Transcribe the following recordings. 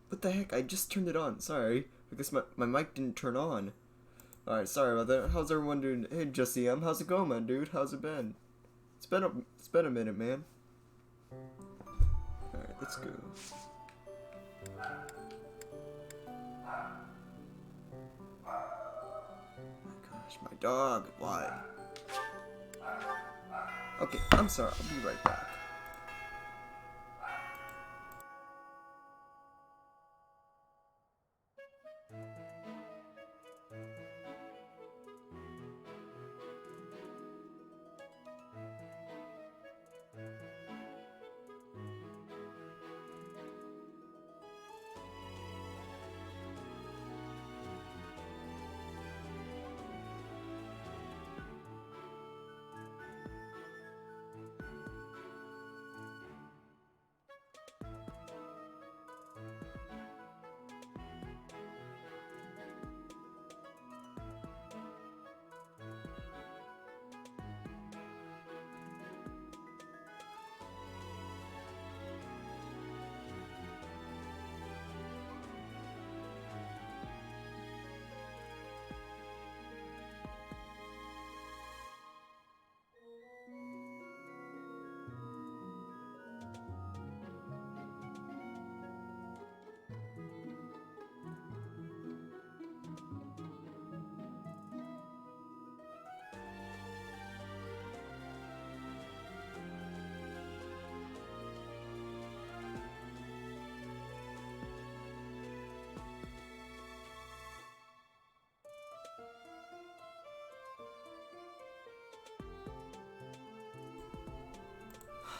What the heck? I just turned it on. Sorry. I guess my mic didn't turn on. Alright, sorry about that. How's everyone doing? Hey, Jesse M. How's it going, man, dude? How's it been? It's been a minute, man. Alright, let's go. My gosh, my dog. Why? Okay, I'm sorry. I'll be right back.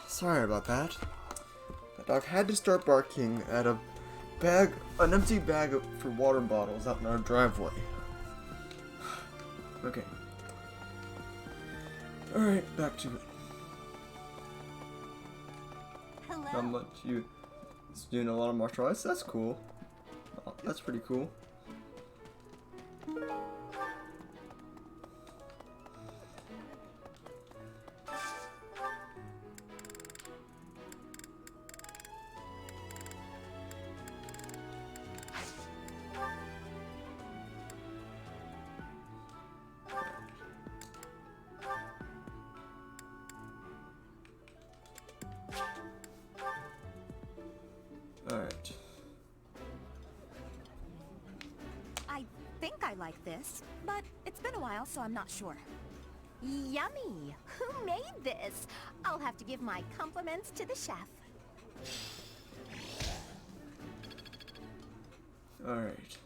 Sorry about that. The dog had to start barking at an empty bag for water bottles out in our driveway. Okay. Alright, back to it. Hello. Not much. You doing a lot of martial arts? That's cool. Oh, that's pretty cool. Alright. I think I like this, but it's been a while, so I'm not sure. Yummy! Who made this? I'll have to give my compliments to the chef. Alright.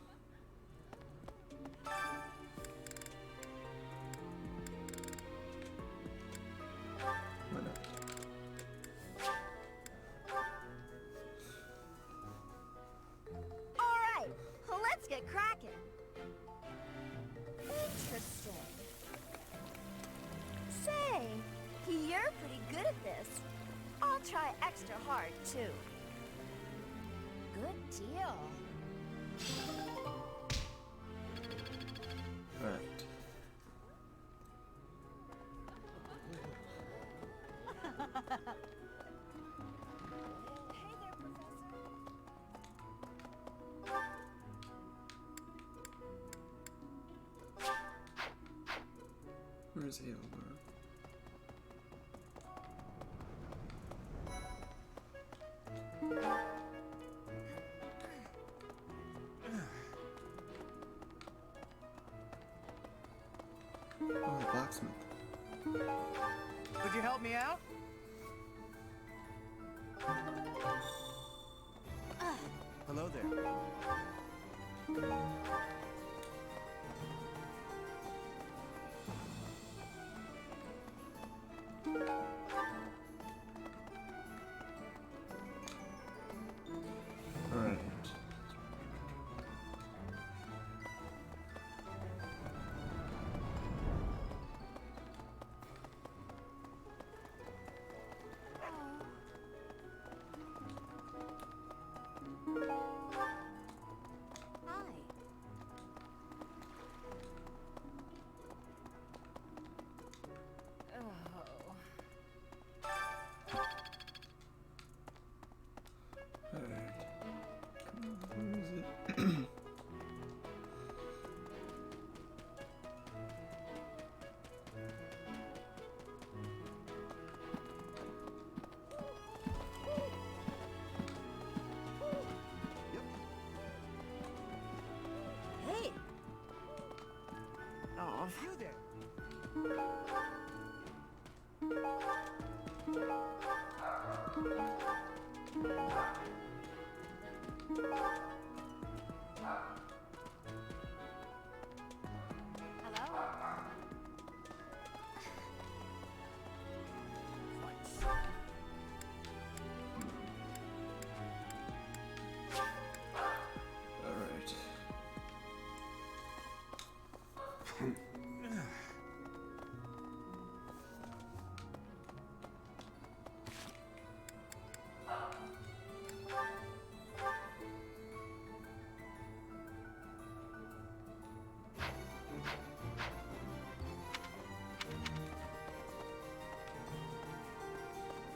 Why not? Alright, let's get cracking. Interesting. Say, you're pretty good at this. I'll try extra hard, too. Good deal. Alright. Hey there, Professor. Where's Aylmer? Oh, the blacksmith. Could you help me out? Hello there. Alright. Hi. Alright.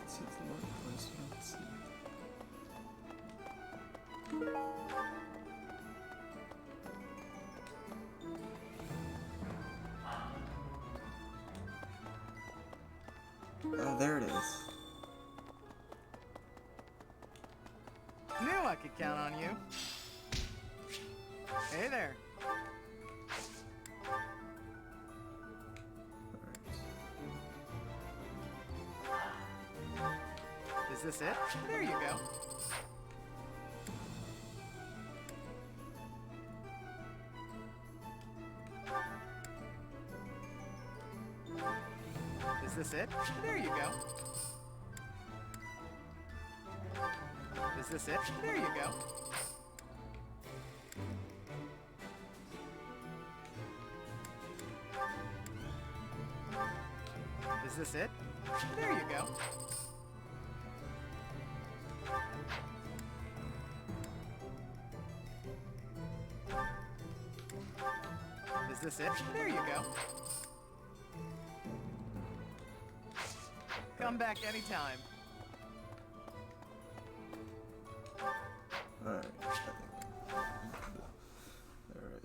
See, it's the one place you don't see. Oh, there it is. Knew I could count on you. Hey there. Alright. Is this it? There you go. Is this it? There you go. Is this it? There you go. Is this it? There you go. Is this it? There you go. Come back anytime. Alright. Alright.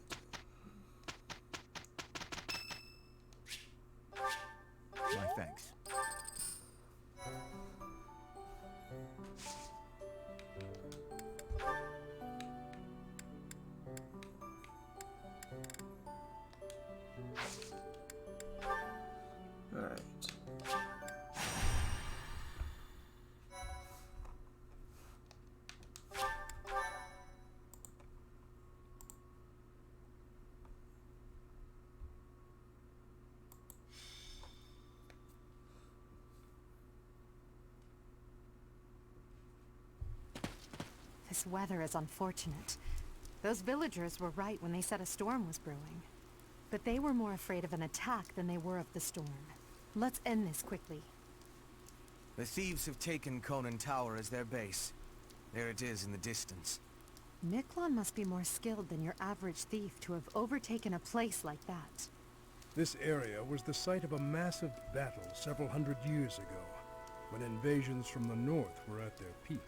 My thanks. Alright. This weather is unfortunate. Those villagers were right when they said a storm was brewing. But they were more afraid of an attack than they were of the storm. Let's end this quickly. The thieves have taken Conan Tower as their base. There it is in the distance. Miklon must be more skilled than your average thief to have overtaken a place like that. This area was the site of a massive battle several hundred years ago, when invasions from the north were at their peak.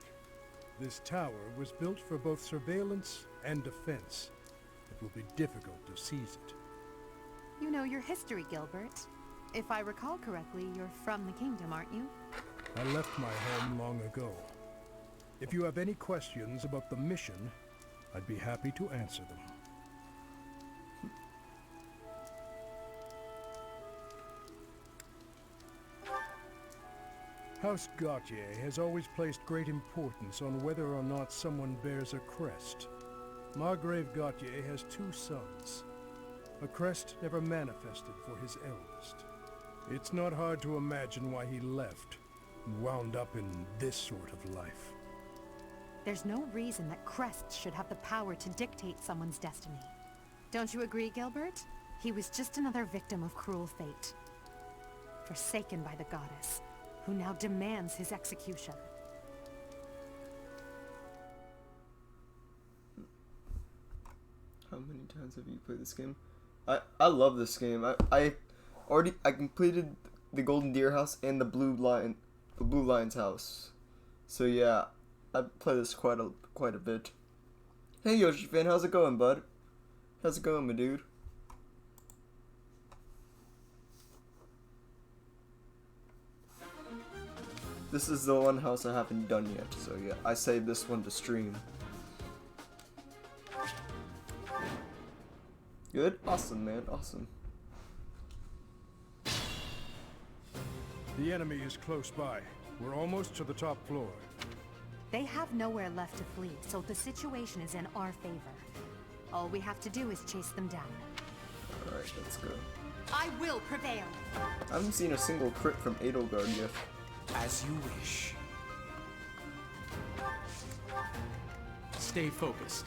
This tower was built for both surveillance and defense. It will be difficult to seize it. You know your history, Gilbert. If I recall correctly, you're from the kingdom, aren't you? I left my home long ago. If you have any questions about the mission, I'd be happy to answer them. House Gautier has always placed great importance on whether or not someone bears a crest. Margrave Gautier has 2 sons. A crest never manifested for his eldest. It's not hard to imagine why he left and wound up in this sort of life. There's no reason that crests should have the power to dictate someone's destiny. Don't you agree, Gilbert? He was just another victim of cruel fate. Forsaken by the goddess, who now demands his execution. How many times have you played this game? I love this game. I completed the Golden Deer house and the Blue Lion's house. So yeah, I play this quite a bit. Hey Yoshi fan, how's it going, bud? How's it going, my dude? This is the one house I haven't done yet, so yeah, I saved this one to stream. Good? Awesome, man, awesome. The enemy is close by. We're almost to the top floor. They have nowhere left to flee, so the situation is in our favor. All we have to do is chase them down. Alright, let's go. I will prevail! I haven't seen a single crit from Edelgard yet. As you wish. Stay focused.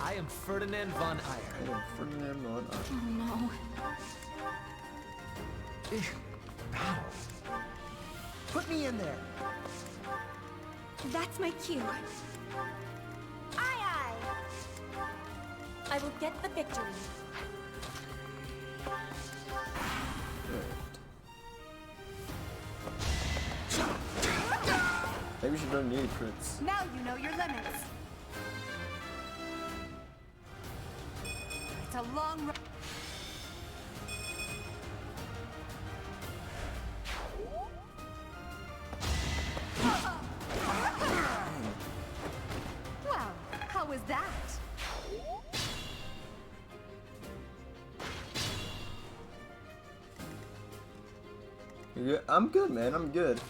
I am Ferdinand von I Eyre. am Ferdinand von Eyre. Oh no. How? Put me in there. That's my cue. Aye, aye. I will get the victory. Maybe she don't need crits. Now you know your limits. It's a long road. Well, how was that? Yeah, I'm good, man. I'm good.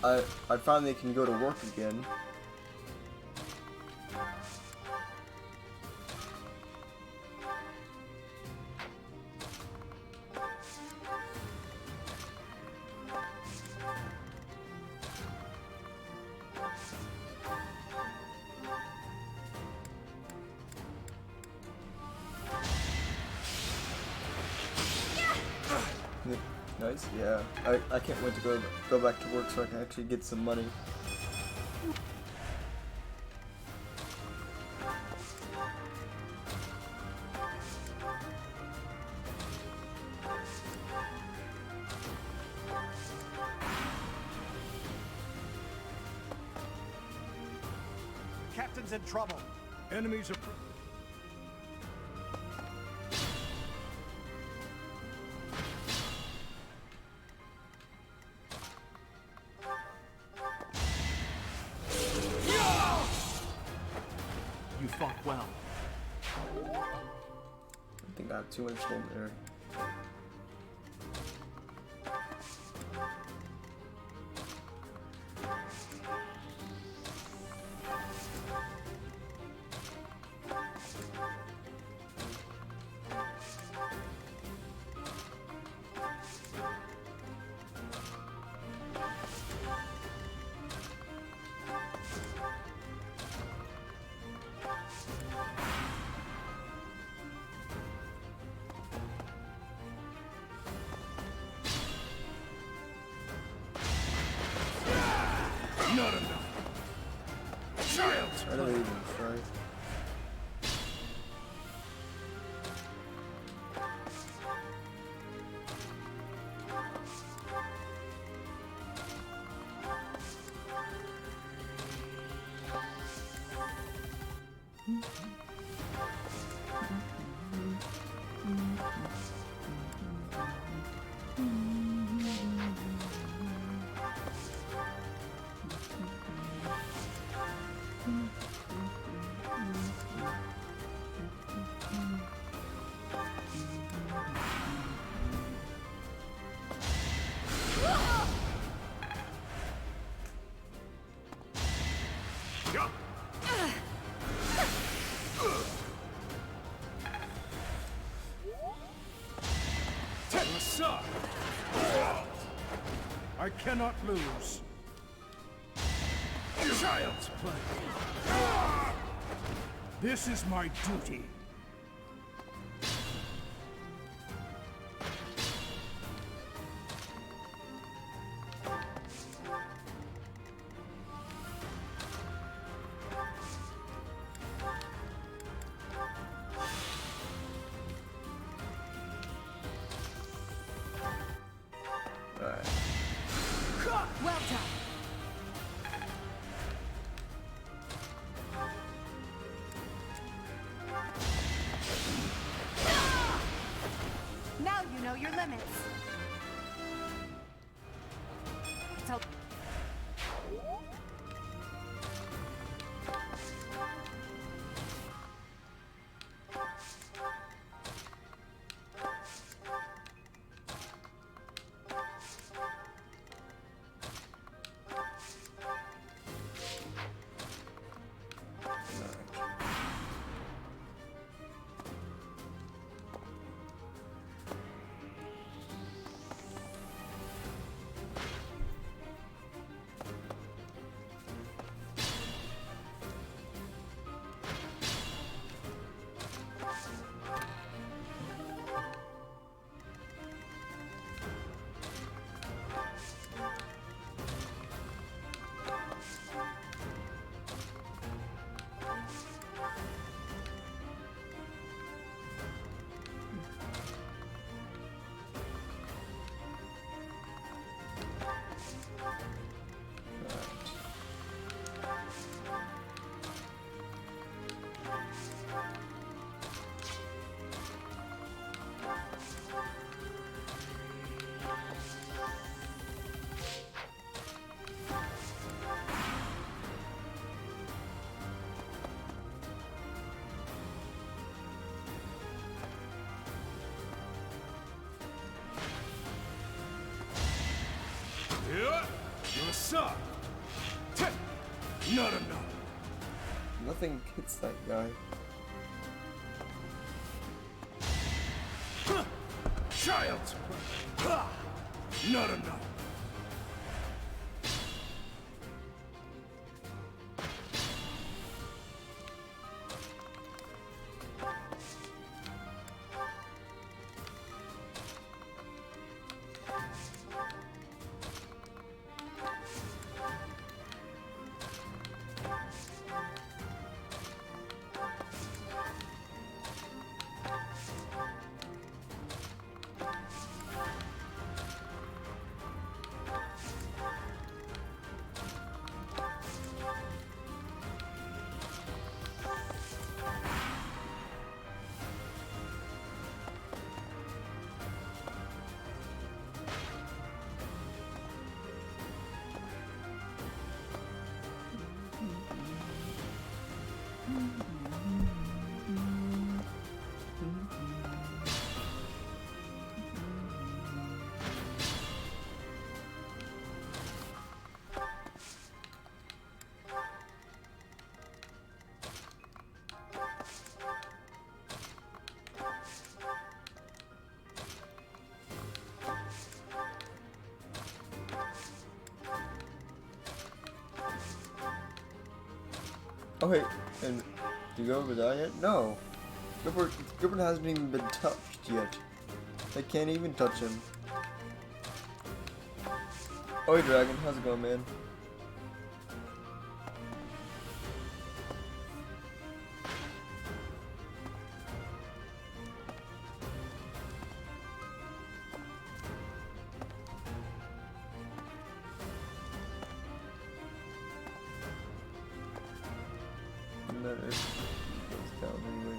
I finally can go to work again. Nice, yeah. I can't wait to go back to work so I can actually get some money. Captain's in trouble. Enemies are... You fought well. I think I have too much in there. Not enough. Child's I don't play. even try. I cannot lose. Child's play. This is my duty. Alright. Well done. Now you know your limits. So Not enough. Nothing hits that guy. Child's play. Not enough. Oh wait, and do you go over that yet? No. Gilbert hasn't even been touched yet. They can't even touch him. Oh hey Dragon, how's it going, man?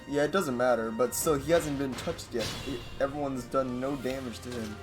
Yeah, it doesn't matter, but still, he hasn't been touched yet. Everyone's done no damage to him.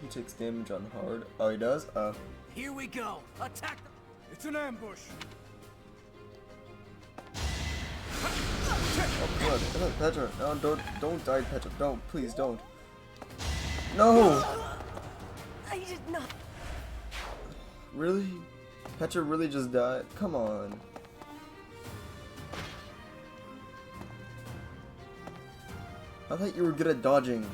He takes damage on hard. Oh, he does? Here we go. Attack them. It's an ambush. Oh, blood. Petra. No, don't die, Petra. Don't. Please, don't. No! I did not. Really? Petra really just died? Come on. I thought you were good at dodging.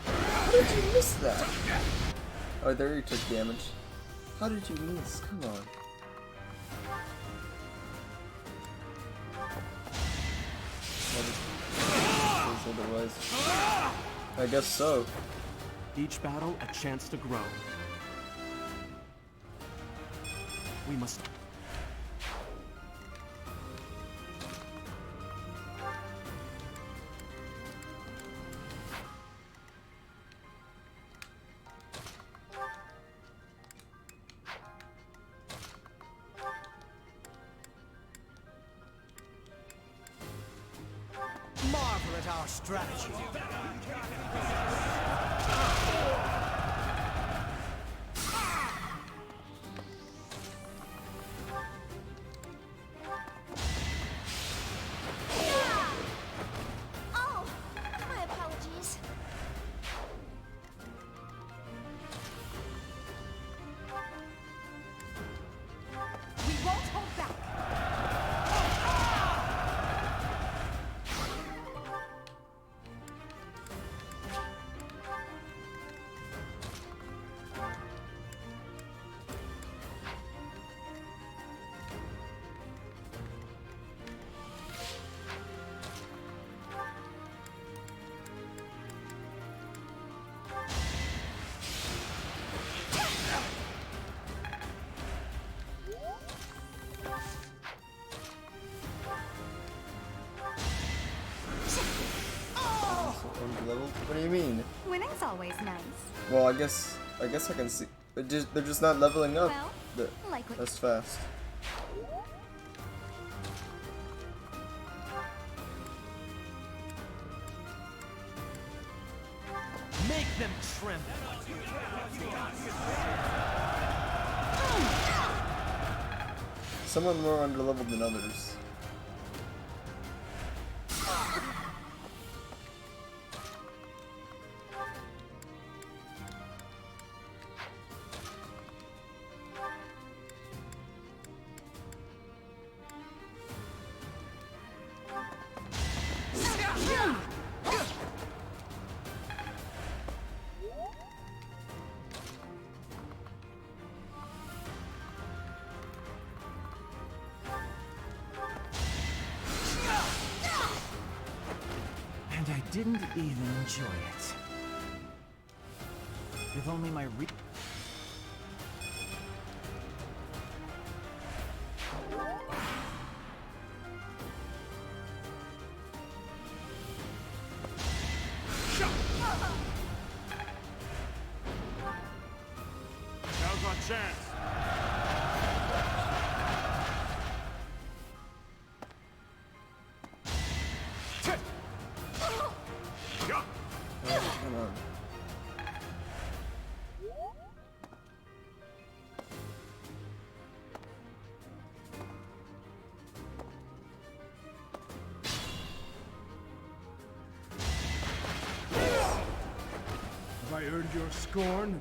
How did you miss that? Oh, there you took damage. How did you miss? Come on. Otherwise, I guess so. Each battle a chance to grow. We must... Marvel at our strategy. Oh, my apologies. We won't hold back. always nice. Well, I guess I can see. They're just not leveling up Well, like what as fast. Make them tremble. Some are more underleveled than others. And I didn't even enjoy it. If only my Now's our chance. Oh, come on. Have I earned your scorn?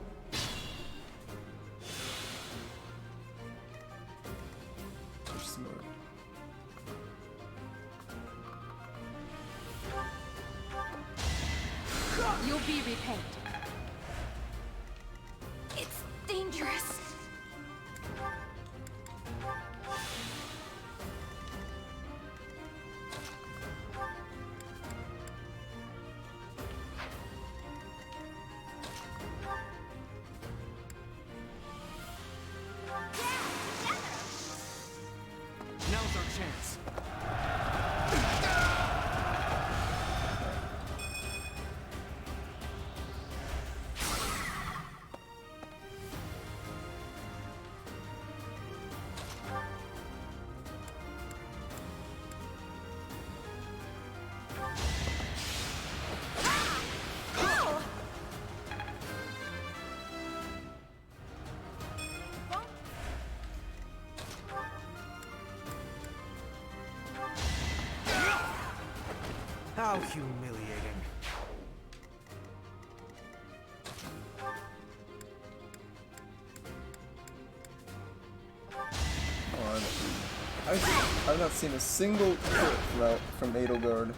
You're smart. You'll be repaid. it's dangerous. Now's our chance. How humiliating. Come on. I've not seen a single crit route from Edelgard.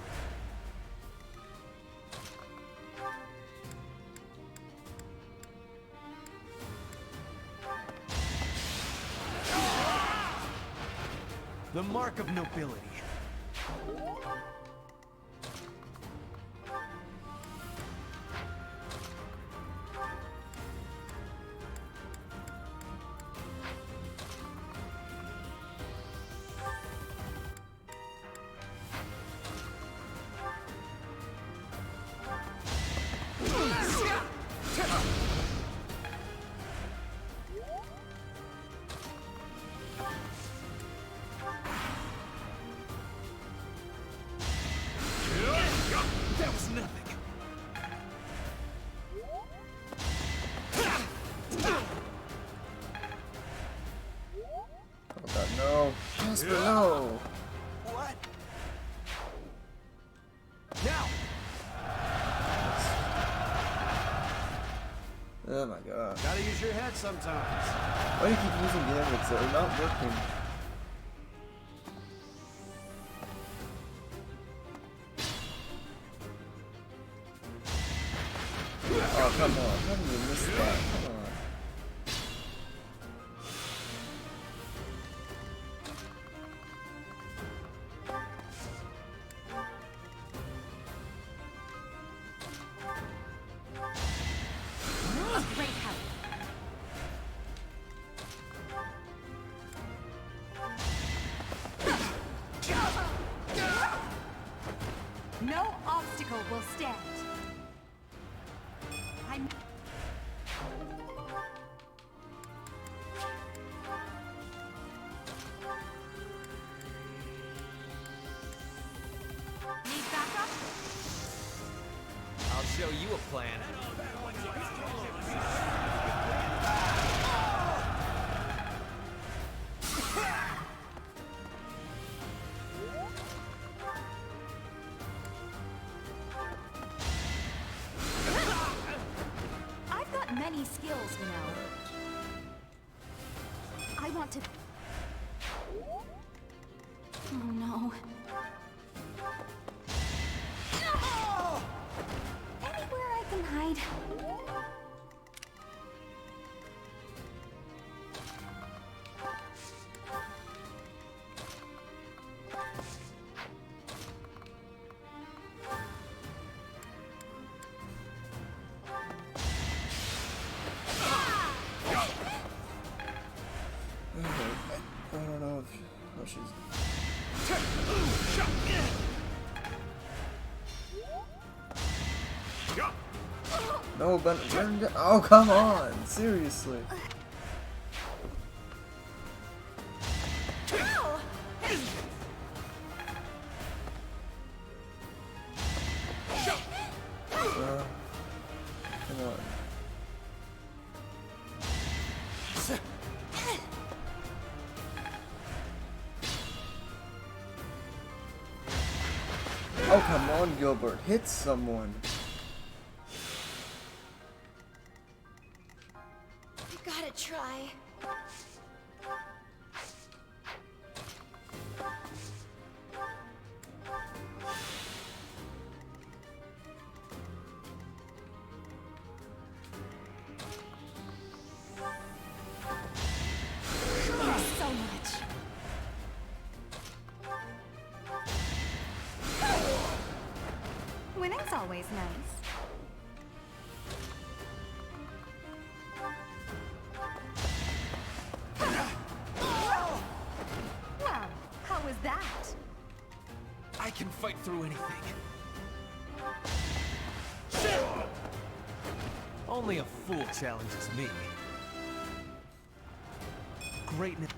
The mark of nobility. That was nothing. Oh god, no. Jasper, no. What? Now! Oh my god. Gotta use your head sometimes. Why do you keep using gambits that are not working? Oh, come on. How did you miss that? Come on. A great help. No obstacle will stand. show you a plan. I've got many skills, you know. I want to... Oh no. Anywhere I can hide. I don't know how she's. No, but oh, come on, seriously. Come on. Oh, come on, Gilbert. Hit someone. You gotta try. Thanks so much. Winning's always nice. Well, how was that? I can fight through anything. Only a fool challenges me. Greatness.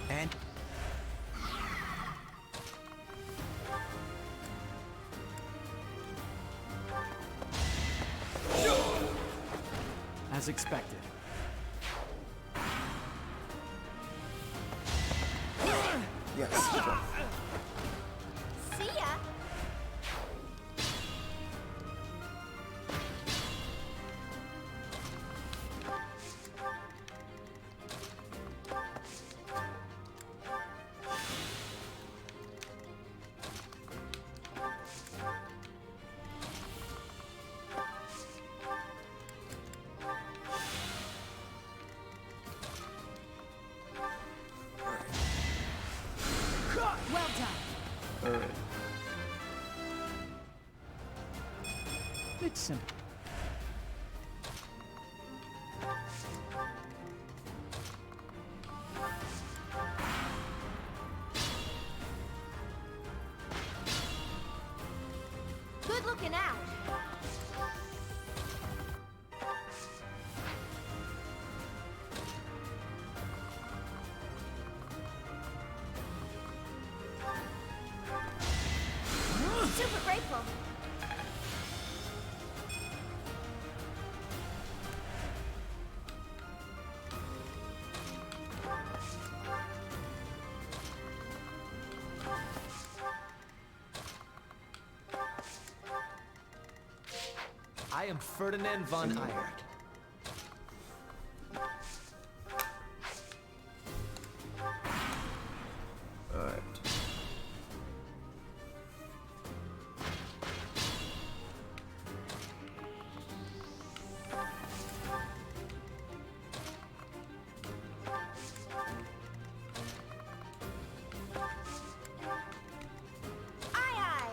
And as expected. Yes. Good job. See ya. Well done. All right. It's simple. Good looking out. Super grateful. I am Ferdinand von Eyert. All right. Aye aye.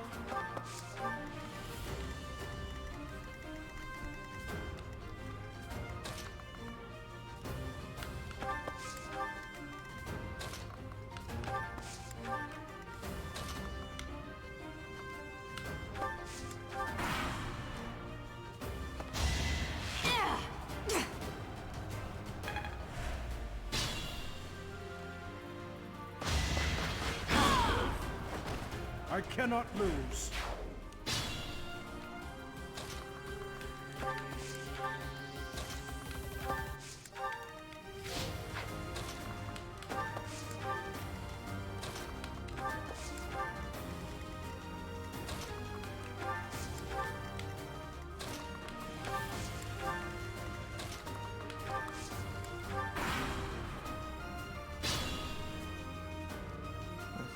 I cannot lose.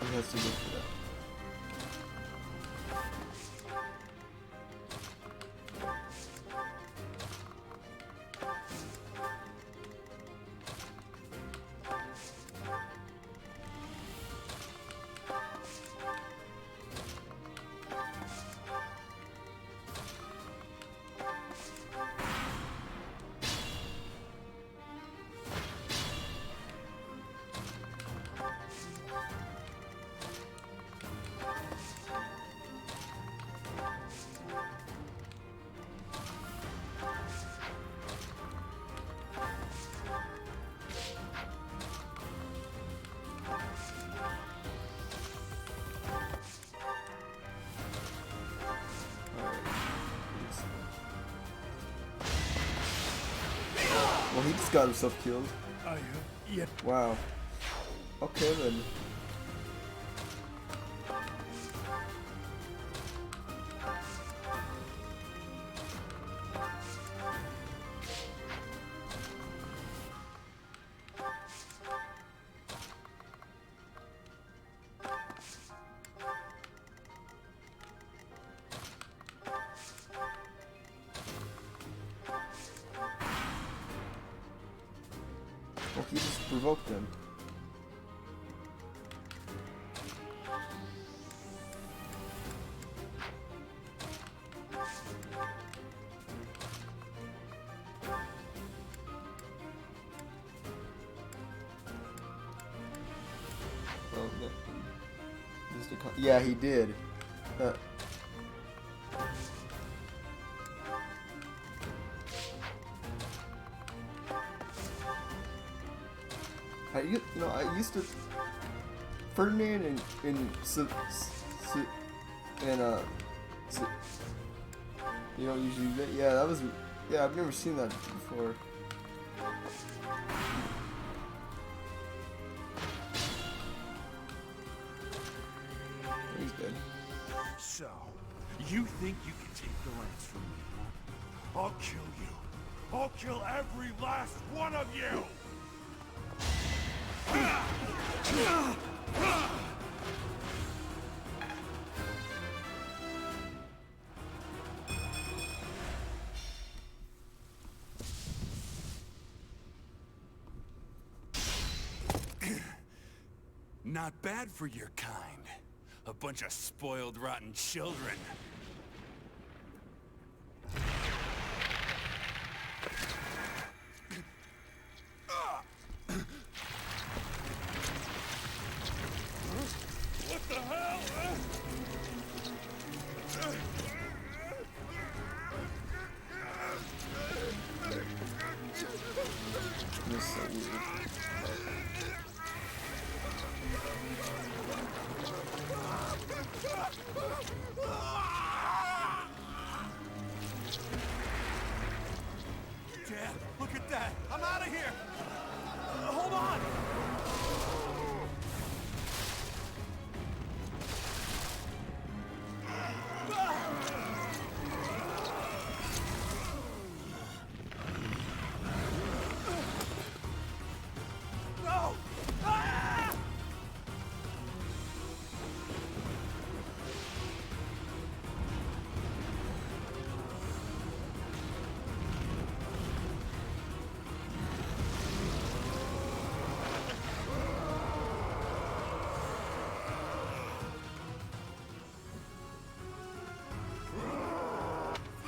He has to go for that. Well, he just got himself killed. I have yet. Wow. Okay then. Well, he just provoked him. Well, no. Yeah, he did. I used to Ferdinand and you don't usually do that. Yeah, that was I've never seen that before. He's dead. So, you think you can take the lance from me, huh? I'll kill you. I'll kill every last one of you! Not bad for your kind. A bunch of spoiled, rotten children. What the hell? This is so weird. Dad, look at that! I'm out of here! Hold on! No! Ah!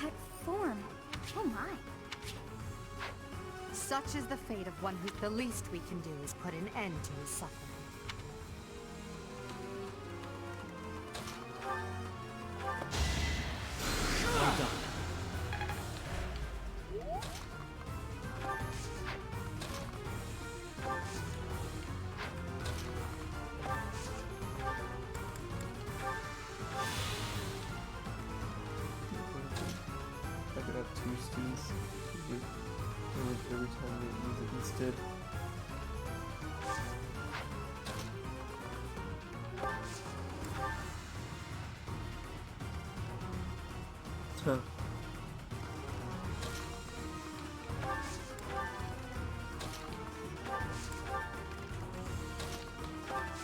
That form. Oh my. Such is the fate of one who the least we can do is put an end to his suffering. Well done. cutscenes. Every time they use it instead. Huh.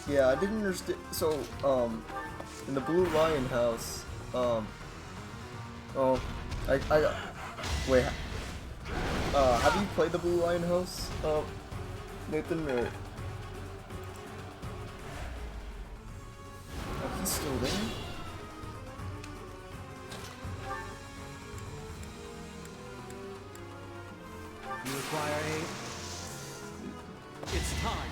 Yeah, I didn't understand. So, in the Blue Lion house, oh, wait, have you played the Blue Lion house, Nathan, or? Oh, he's still there? You require aid? It's time.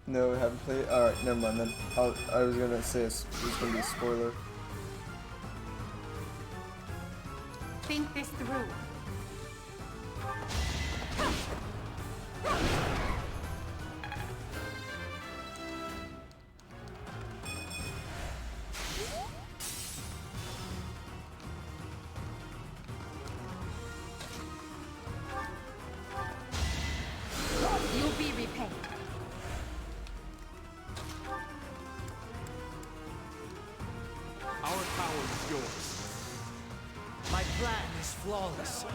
No, I haven't played it. Alright, never mind then. I was gonna say it's gonna be a spoiler. Think this through. You'll be repaid. Our power is yours. My plan is flawless.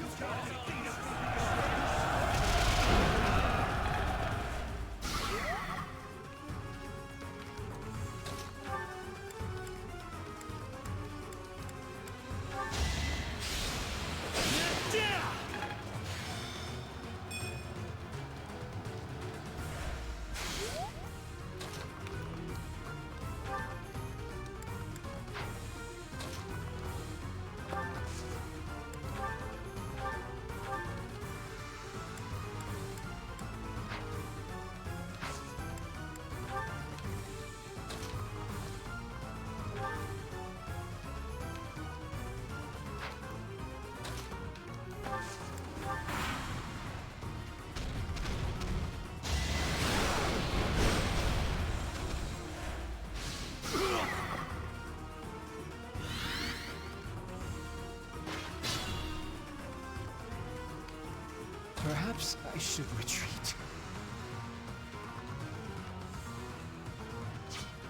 Perhaps I should retreat.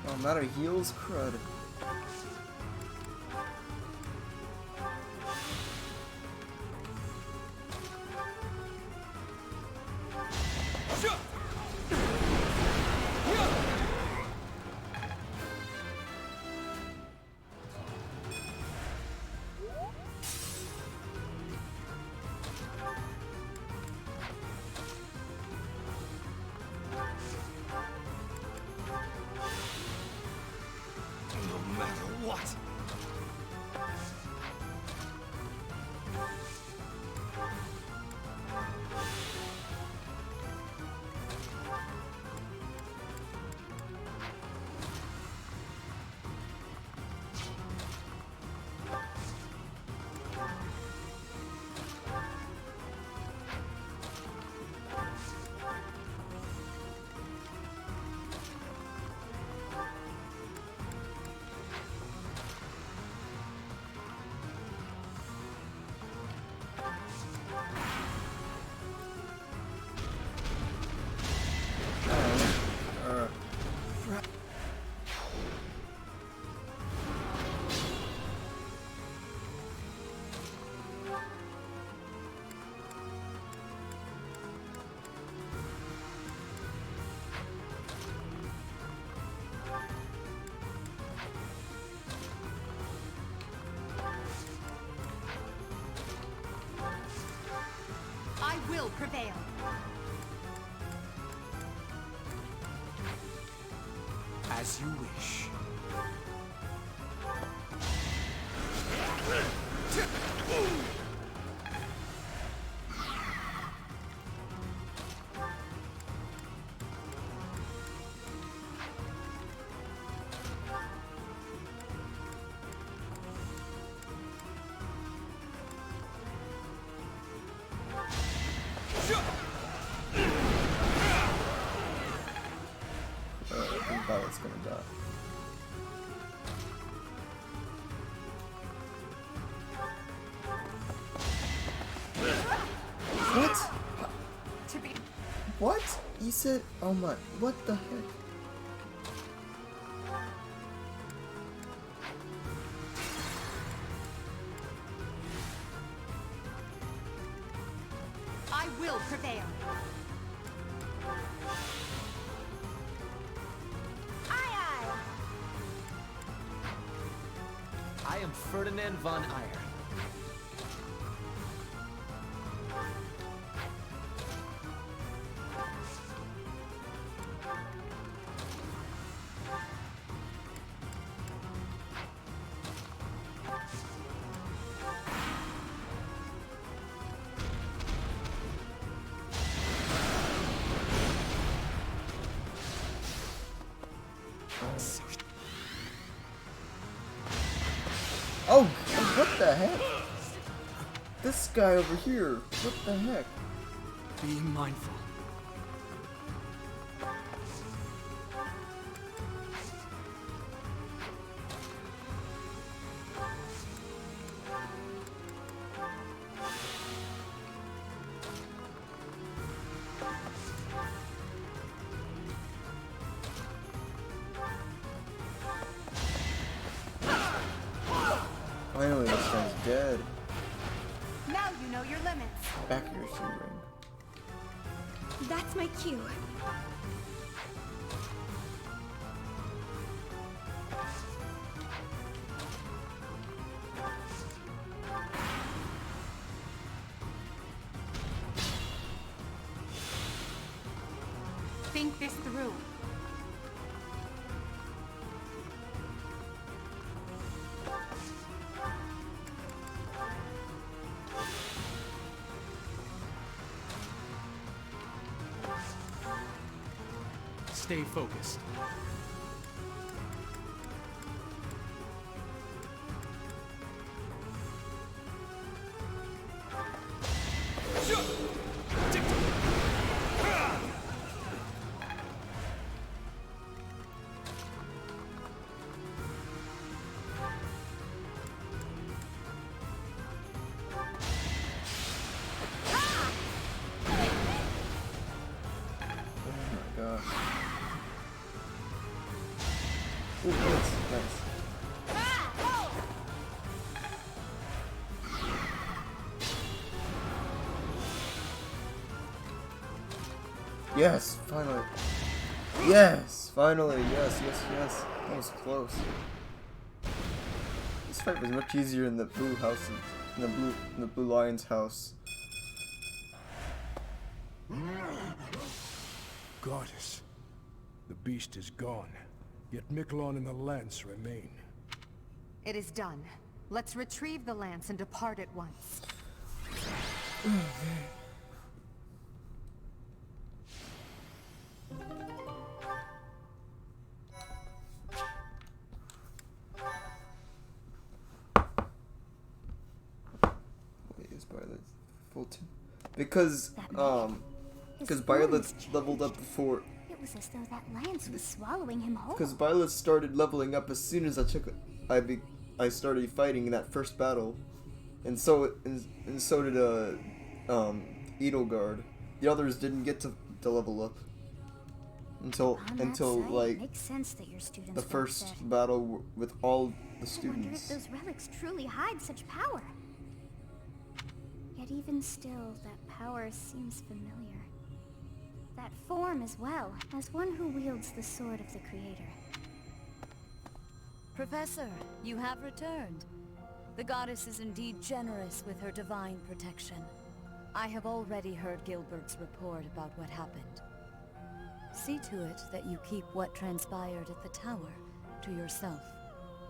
Oh, I'm out of heals? Crud. No matter what. I will prevail. As you wish. I think that it's gonna die. What? What? You said, oh my, what the heck? I will prevail. Aye, aye. I am Ferdinand von Eyre. Oh, what the heck? This guy over here, what the heck? Be mindful. Finally, this guy's dead. Now you know your limits. Accuracy ring. That's my cue. Think this through. Stay focused. Ooh, nice. Yes, finally. Yes, finally. Yes, yes, yes. That was close. This fight was much easier in the blue house, in the blue lion's house. Goddess, the beast is gone, yet Miquelon and the lance remain. It is done. Let's retrieve the lance and depart at once. Wait, is Violet full team? Because Violet's leveled up before. It was as though that lance was swallowing him whole. Because Violet started leveling up as soon as I started fighting in that first battle, and so did Edelgard. The others didn't get to level up until like Makes sense that your students the weren't first dead. battle with all the I wonder if students. those relics truly hide such power. Yet even still, that power seems familiar. That form as well, as one who wields the sword of the Creator. Professor, you have returned. The goddess is indeed generous with her divine protection. I have already heard Gilbert's report about what happened. See to it that you keep what transpired at the tower to yourself.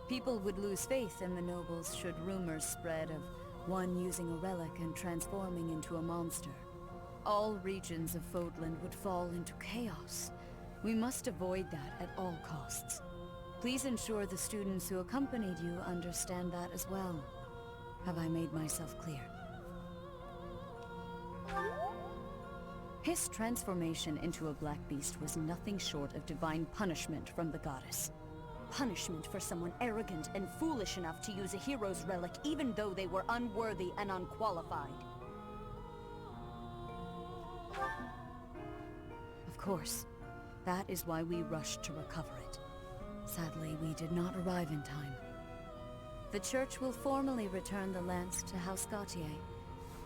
People would lose faith in the nobles should rumors spread of one using a relic and transforming into a monster. All regions of Fodland would fall into chaos. We must avoid that at all costs. Please ensure the students who accompanied you understand that as well. Have I made myself clear? His transformation into a black beast was nothing short of divine punishment from the goddess. Punishment for someone arrogant and foolish enough to use a hero's relic even though they were unworthy and unqualified. Of course, that is why we rushed to recover it. Sadly, we did not arrive in time. The church will formally return the lance to House Gautier,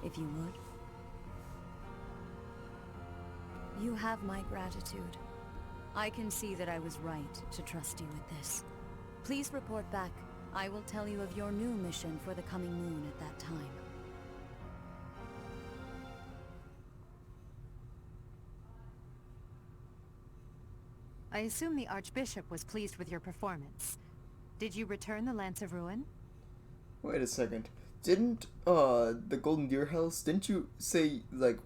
if you would. You have my gratitude. I can see that I was right to trust you with this. Please report back. I will tell you of your new mission for the coming moon at that time. I assume the Archbishop was pleased with your performance. Did you return the Lance of Ruin? Wait a second. Didn't the Golden Deer House? Didn't you say like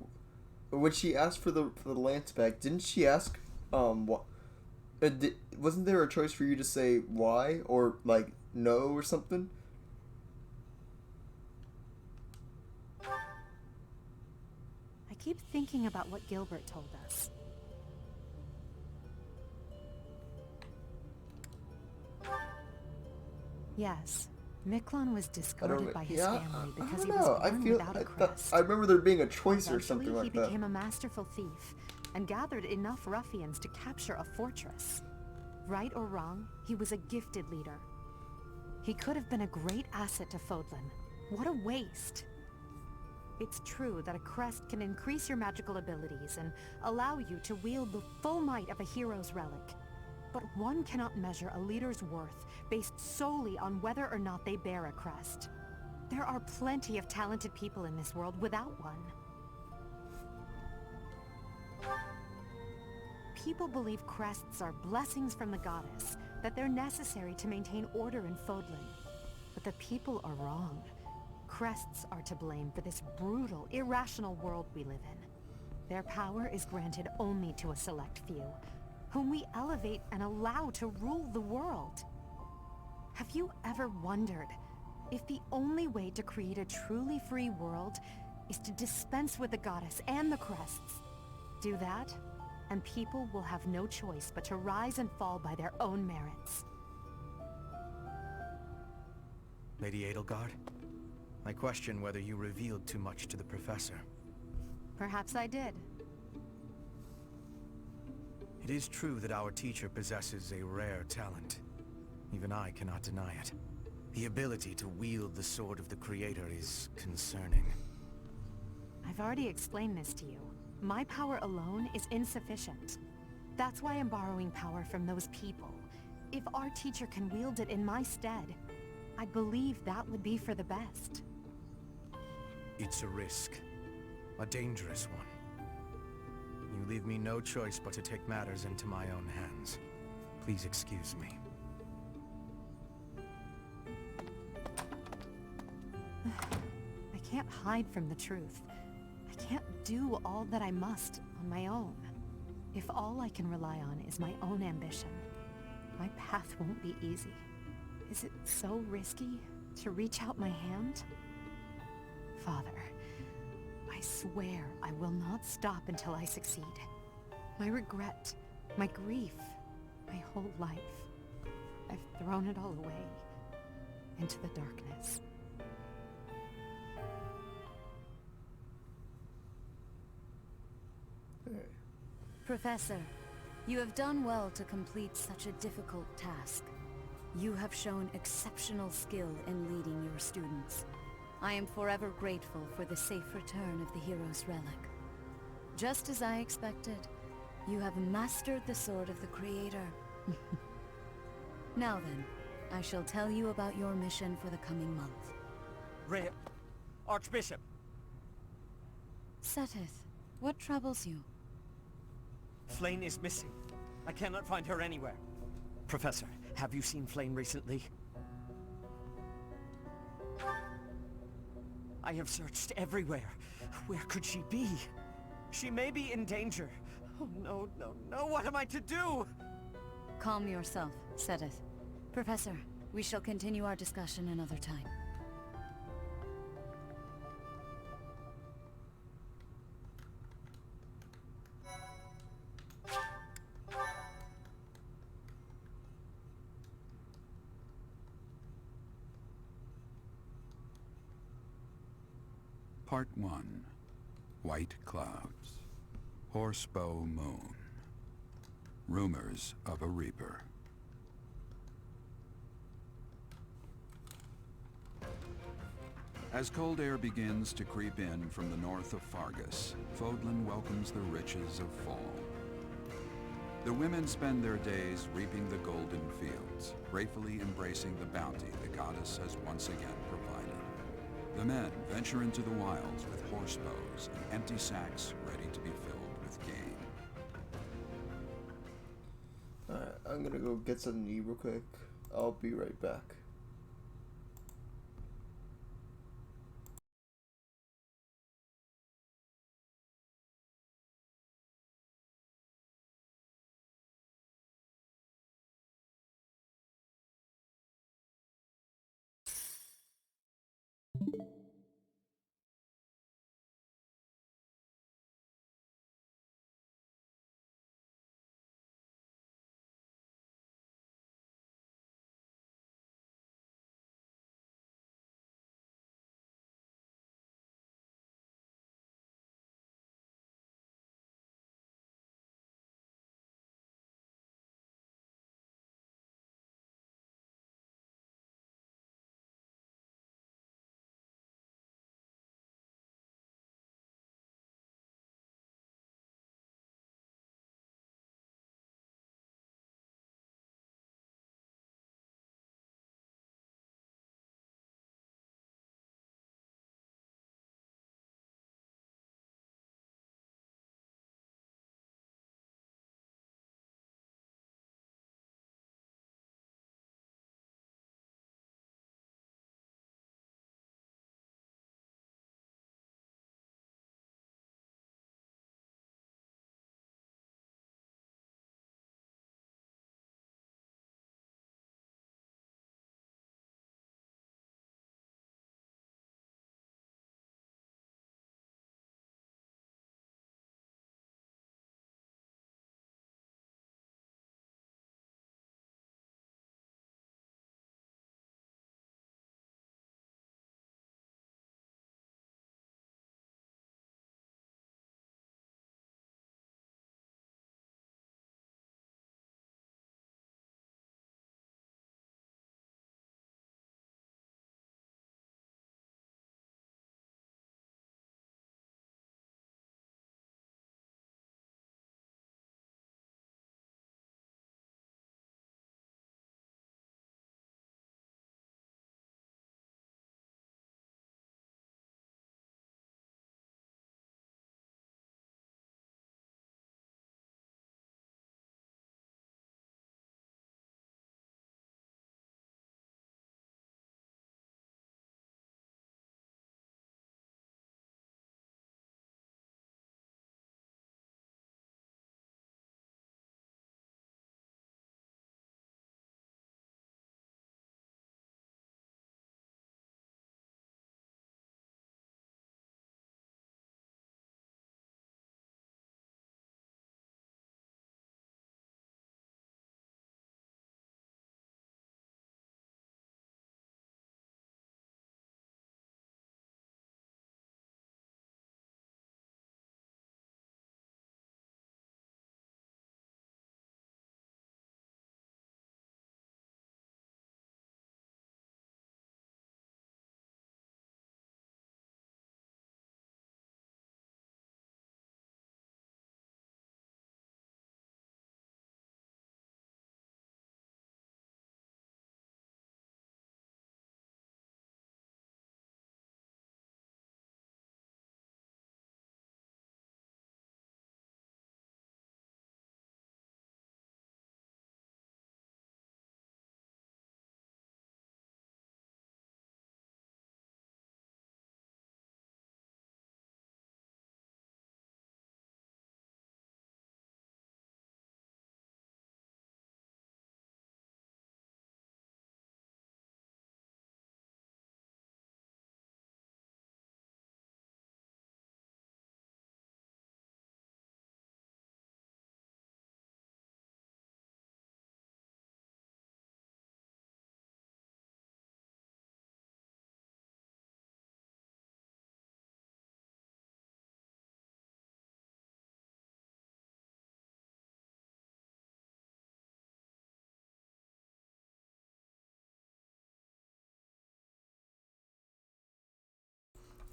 when she asked for the lance back? Didn't she ask what? Wasn't there a choice for you to say why or like no or something? I keep thinking about what Gilbert told us. Yes, Miklon was discarded by his family because he was born without a crest. I remember there being a choice or something like that. He became a masterful thief and gathered enough ruffians to capture a fortress. Right or wrong, he was a gifted leader. He could have been a great asset to Fodlan. What a waste! It's true that a crest can increase your magical abilities and allow you to wield the full might of a hero's relic. But one cannot measure a leader's worth based solely on whether or not they bear a crest. There are plenty of talented people in this world without one. People believe crests are blessings from the goddess, that they're necessary to maintain order in Fodlan. But the people are wrong. Crests are to blame for this brutal, irrational world we live in. Their power is granted only to a select few, whom we elevate and allow to rule the world. Have you ever wondered if the only way to create a truly free world is to dispense with the goddess and the crests? Do that, and people will have no choice but to rise and fall by their own merits. Lady Edelgard, I question whether you revealed too much to the Professor. Perhaps I did. It is true that our teacher possesses a rare talent. Even I cannot deny it. The ability to wield the sword of the Creator is concerning. I've already explained this to you. My power alone is insufficient. That's why I'm borrowing power from those people. If our teacher can wield it in my stead, I believe that would be for the best. It's a risk. A dangerous one. You leave me no choice but to take matters into my own hands. Please excuse me. I can't hide from the truth. I can't do all that I must on my own. If all I can rely on is my own ambition, my path won't be easy. Is it so risky to reach out my hand? Father, I swear I will not stop until I succeed. My regret, my grief, my whole life, I've thrown it all away into the darkness. Professor, you have done well to complete such a difficult task. You have shown exceptional skill in leading your students. I am forever grateful for the safe return of the hero's relic. Just as I expected, you have mastered the sword of the Creator. Now then, I shall tell you about your mission for the coming month. Archbishop! Seteth, what troubles you? Flame is missing. I cannot find her anywhere. Professor, have you seen Flame recently? I have searched everywhere. Where could she be? She may be in danger. Oh no, no, no, what am I to do? Calm yourself, Seteth. Professor, we shall continue our discussion another time. Part 1. White Clouds. Horsebow Moon. Rumors of a Reaper. As cold air begins to creep in from the north of Fargus, Fodlan welcomes the riches of fall. The women spend their days reaping the golden fields, gratefully embracing the bounty the goddess has once again provided. The men venture into the wilds with horsebows and empty sacks ready to be filled with game. Alright, I'm gonna go get something to eat real quick. I'll be right back.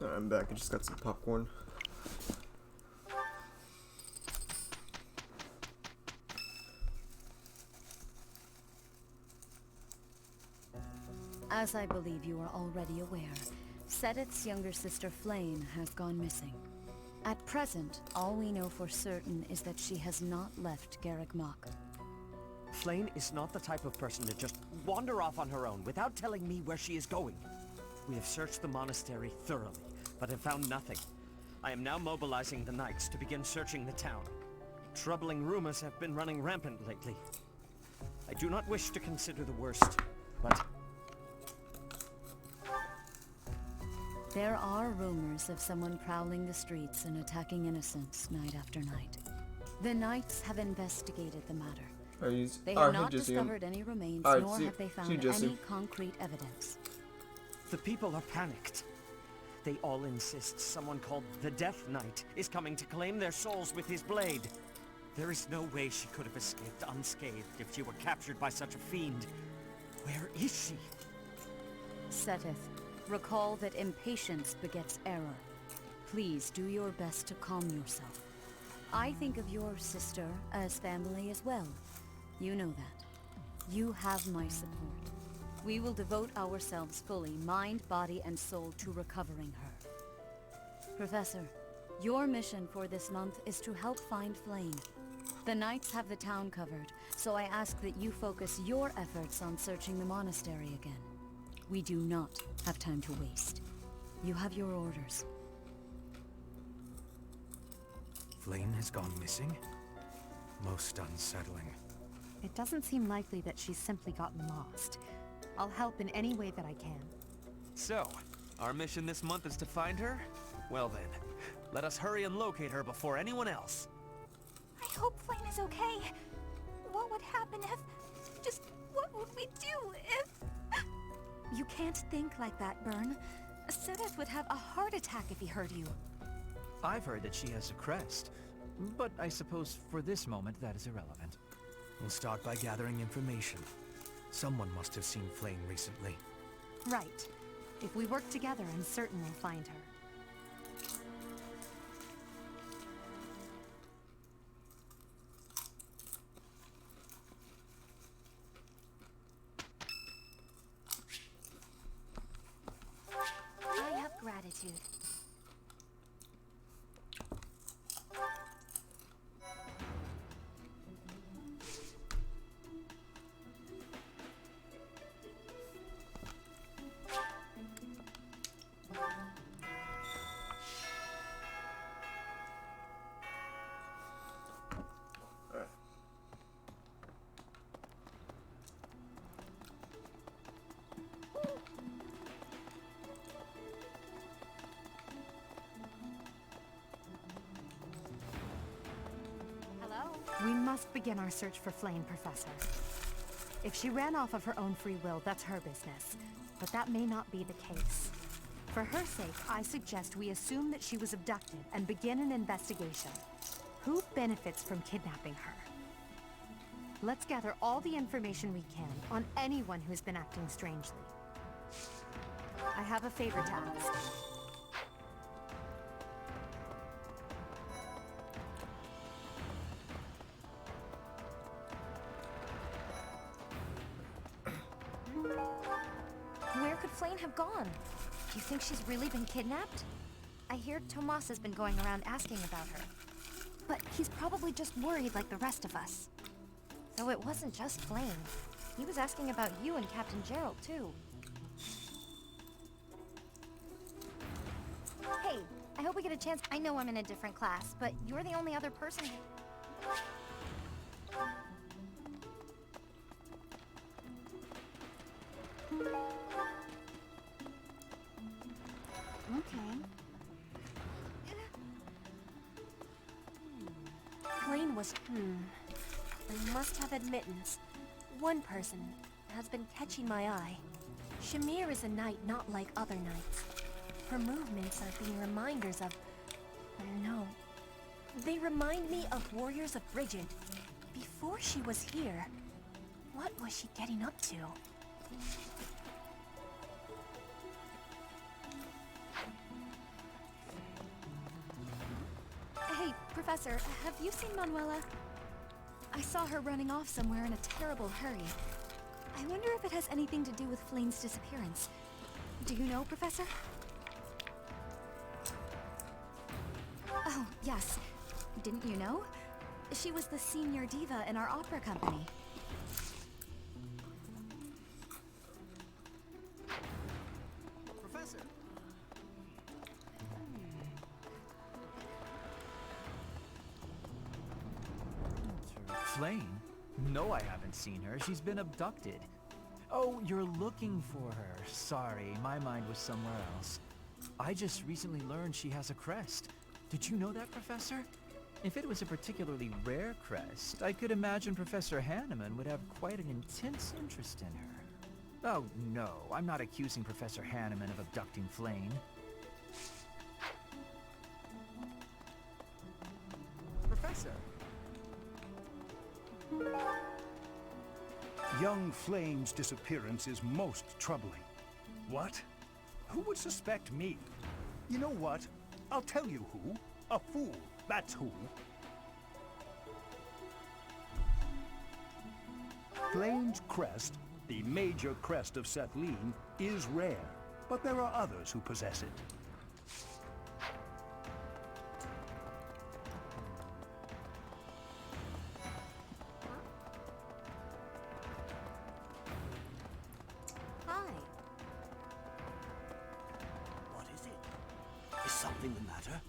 Alright, I'm back. I just got some popcorn. As I believe you are already aware, Seteth's younger sister Flame has gone missing. At present, all we know for certain is that she has not left Garrick Mach. Flame is not the type of person to just wander off on her own without telling me where she is going. We have searched the monastery thoroughly, but have found nothing. I am now mobilizing the knights to begin searching the town. Troubling rumors have been running rampant lately. I do not wish to consider the worst, but... There are rumors of someone prowling the streets and attacking innocents night after night. The knights have investigated the matter. They have not discovered any remains, nor have they found any concrete evidence. The people are panicked. They all insist someone called the Death Knight is coming to claim their souls with his blade. There is no way she could have escaped unscathed if she were captured by such a fiend. Where is she? Seteth, recall that impatience begets error. Please do your best to calm yourself. I think of your sister as family as well. You know that. You have my support. We will devote ourselves fully, mind, body, and soul to recovering her. Professor, your mission for this month is to help find Flame. The Knights have the town covered, so I ask that you focus your efforts on searching the monastery again. We do not have time to waste. You have your orders. Flame has gone missing? Most unsettling. It doesn't seem likely that she's simply gotten lost. I'll help in any way that I can. So, our mission this month is to find her? Well then, let us hurry and locate her before anyone else. I hope Flame is okay. What would happen if... Just what would we do if... You can't think like that, Byrne. Seteth would have a heart attack if he heard you. I've heard that she has a crest, but I suppose for this moment that is irrelevant. We'll start by gathering information. Someone must have seen Flame recently. Right. If we work together, I'm certain we'll find her. I have gratitude. We must begin our search for Flame, Professor. If she ran off of her own free will, that's her business. But that may not be the case. For her sake, I suggest we assume that she was abducted and begin an investigation. Who benefits from kidnapping her? Let's gather all the information we can on anyone who's been acting strangely. I have a favor to ask. Where could Flame have gone? Do you think she's really been kidnapped? I hear Tomas has been going around asking about her. But he's probably just worried like the rest of us. Though it wasn't just Flame. He was asking about you and Captain Gerald, too. Hey, I hope we get a chance. I know I'm in a different class, but you're the only other person Okay. Flame was... I must have admittance. One person has been catching my eye. Shamir is a knight not like other knights. Her movements are being reminders of... No. They remind me of warriors of Bridget. Before she was here, what was she getting up to? Hey, Professor, have you seen Manuela? I saw her running off somewhere in a terrible hurry. I wonder if it has anything to do with Flane's disappearance. Do you know, Professor? Oh, yes. Didn't you know? She was the senior diva in our opera company. Professor! Flame? No, I haven't seen her. She's been abducted. Oh, you're looking for her. Sorry, my mind was somewhere else. I just recently learned she has a crest. Did you know that, Professor? If it was a particularly rare crest, I could imagine Professor Hanneman would have quite an intense interest in her. Oh, no, I'm not accusing Professor Hanneman of abducting Flame. Professor! Young Flame's disappearance is most troubling. What? Who would suspect me? You know what? I'll tell you who. A fool. That's who. Flame's crest, the major crest of Setline, is rare, but there are others who possess it. Hi. What is it? Is something the matter?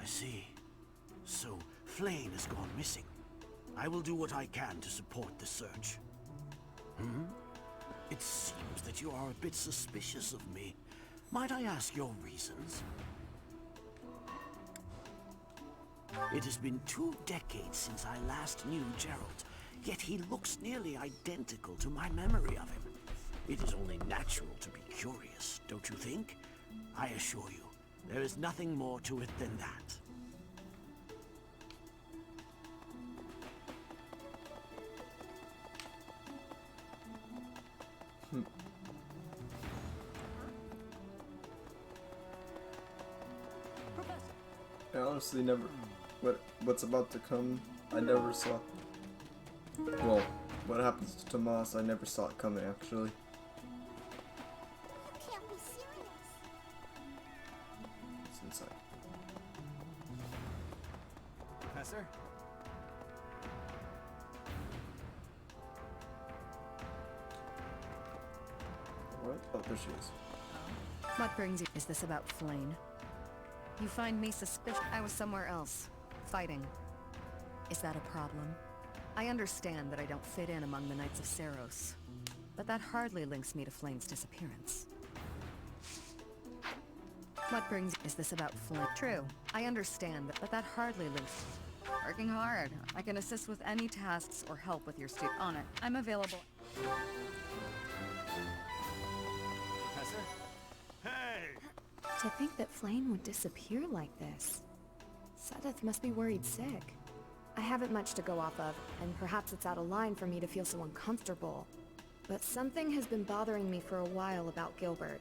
I see. So, Flame has gone missing. I will do what I can to support the search. It seems that you are a bit suspicious of me. Might I ask your reasons? It has been 2 decades since I last knew Gerald, yet he looks nearly identical to my memory of him. It is only natural to be curious, don't you think? I assure you, there is nothing more to it than that. I honestly never. What's about to come, I never saw. Well, what happens to Tomas, I never saw it coming, actually. You can't be serious. It's inside. Professor? What? Oh, there she is. What brings you? Is this about Flame? You find me suspicious? I was somewhere else, fighting. Is that a problem? I understand that I don't fit in among the Knights of Seros, but that hardly links me to Flame's disappearance. What brings... Is this about Flame? True, I understand that, but that hardly links... Working hard. I can assist with any tasks or help with your student. On it. I'm available. Professor? Hey! To think that Flame would disappear like this. Sedith must be worried sick. I haven't much to go off of, and perhaps it's out of line for me to feel so uncomfortable. But something has been bothering me for a while about Gilbert.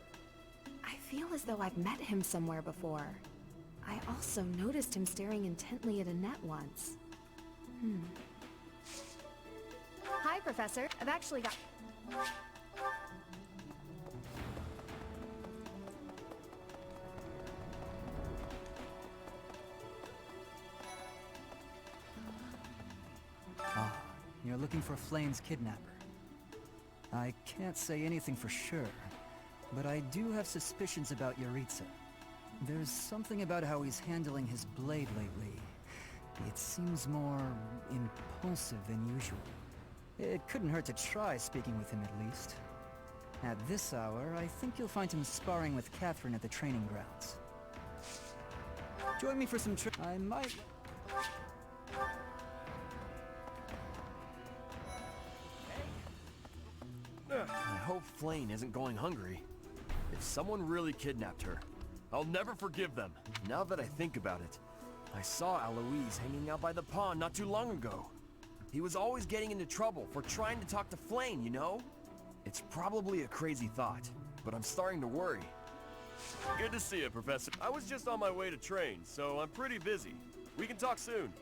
I feel as though I've met him somewhere before. I also noticed him staring intently at Annette once. Hi, Professor. I've actually got... Ah, you're looking for Flame's kidnapper. I can't say anything for sure, but I do have suspicions about Yaritza. There's something about how he's handling his blade lately. It seems more impulsive than usual. It couldn't hurt to try speaking with him at least. At this hour, I think you'll find him sparring with Catherine at the training grounds. Join me for some I might... I hope Flame isn't going hungry. If someone really kidnapped her, I'll never forgive them. Now that I think about it, I saw Aloise hanging out by the pond not too long ago. He was always getting into trouble for trying to talk to Flame, you know? It's probably a crazy thought, but I'm starting to worry. Good to see you, Professor. I was just on my way to train, so I'm pretty busy. We can talk soon.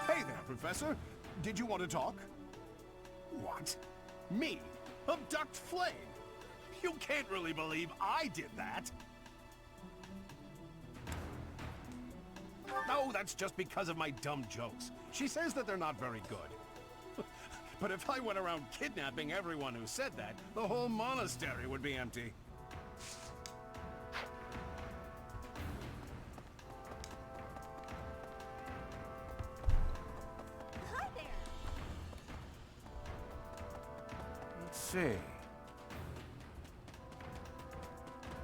Hey there, Professor. Did you want to talk? What? Me? Abduct Flame? You can't really believe I did that. No, that's just because of my dumb jokes. She says that they're not very good. But if I went around kidnapping everyone who said that, the whole monastery would be empty. Hi there! Let's see.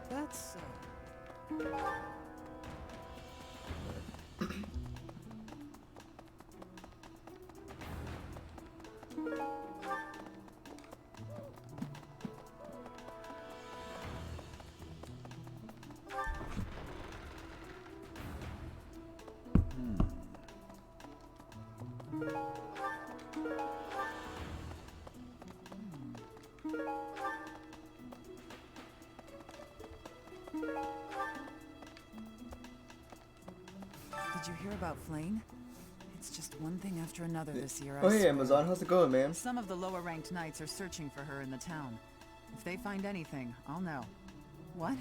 That's Did you hear about Flane? It's just one thing after another this year, I Oh hey swear. Amazon, how's it going, man? Some of the lower-ranked knights are searching for her in the town. If they find anything, I'll know. What?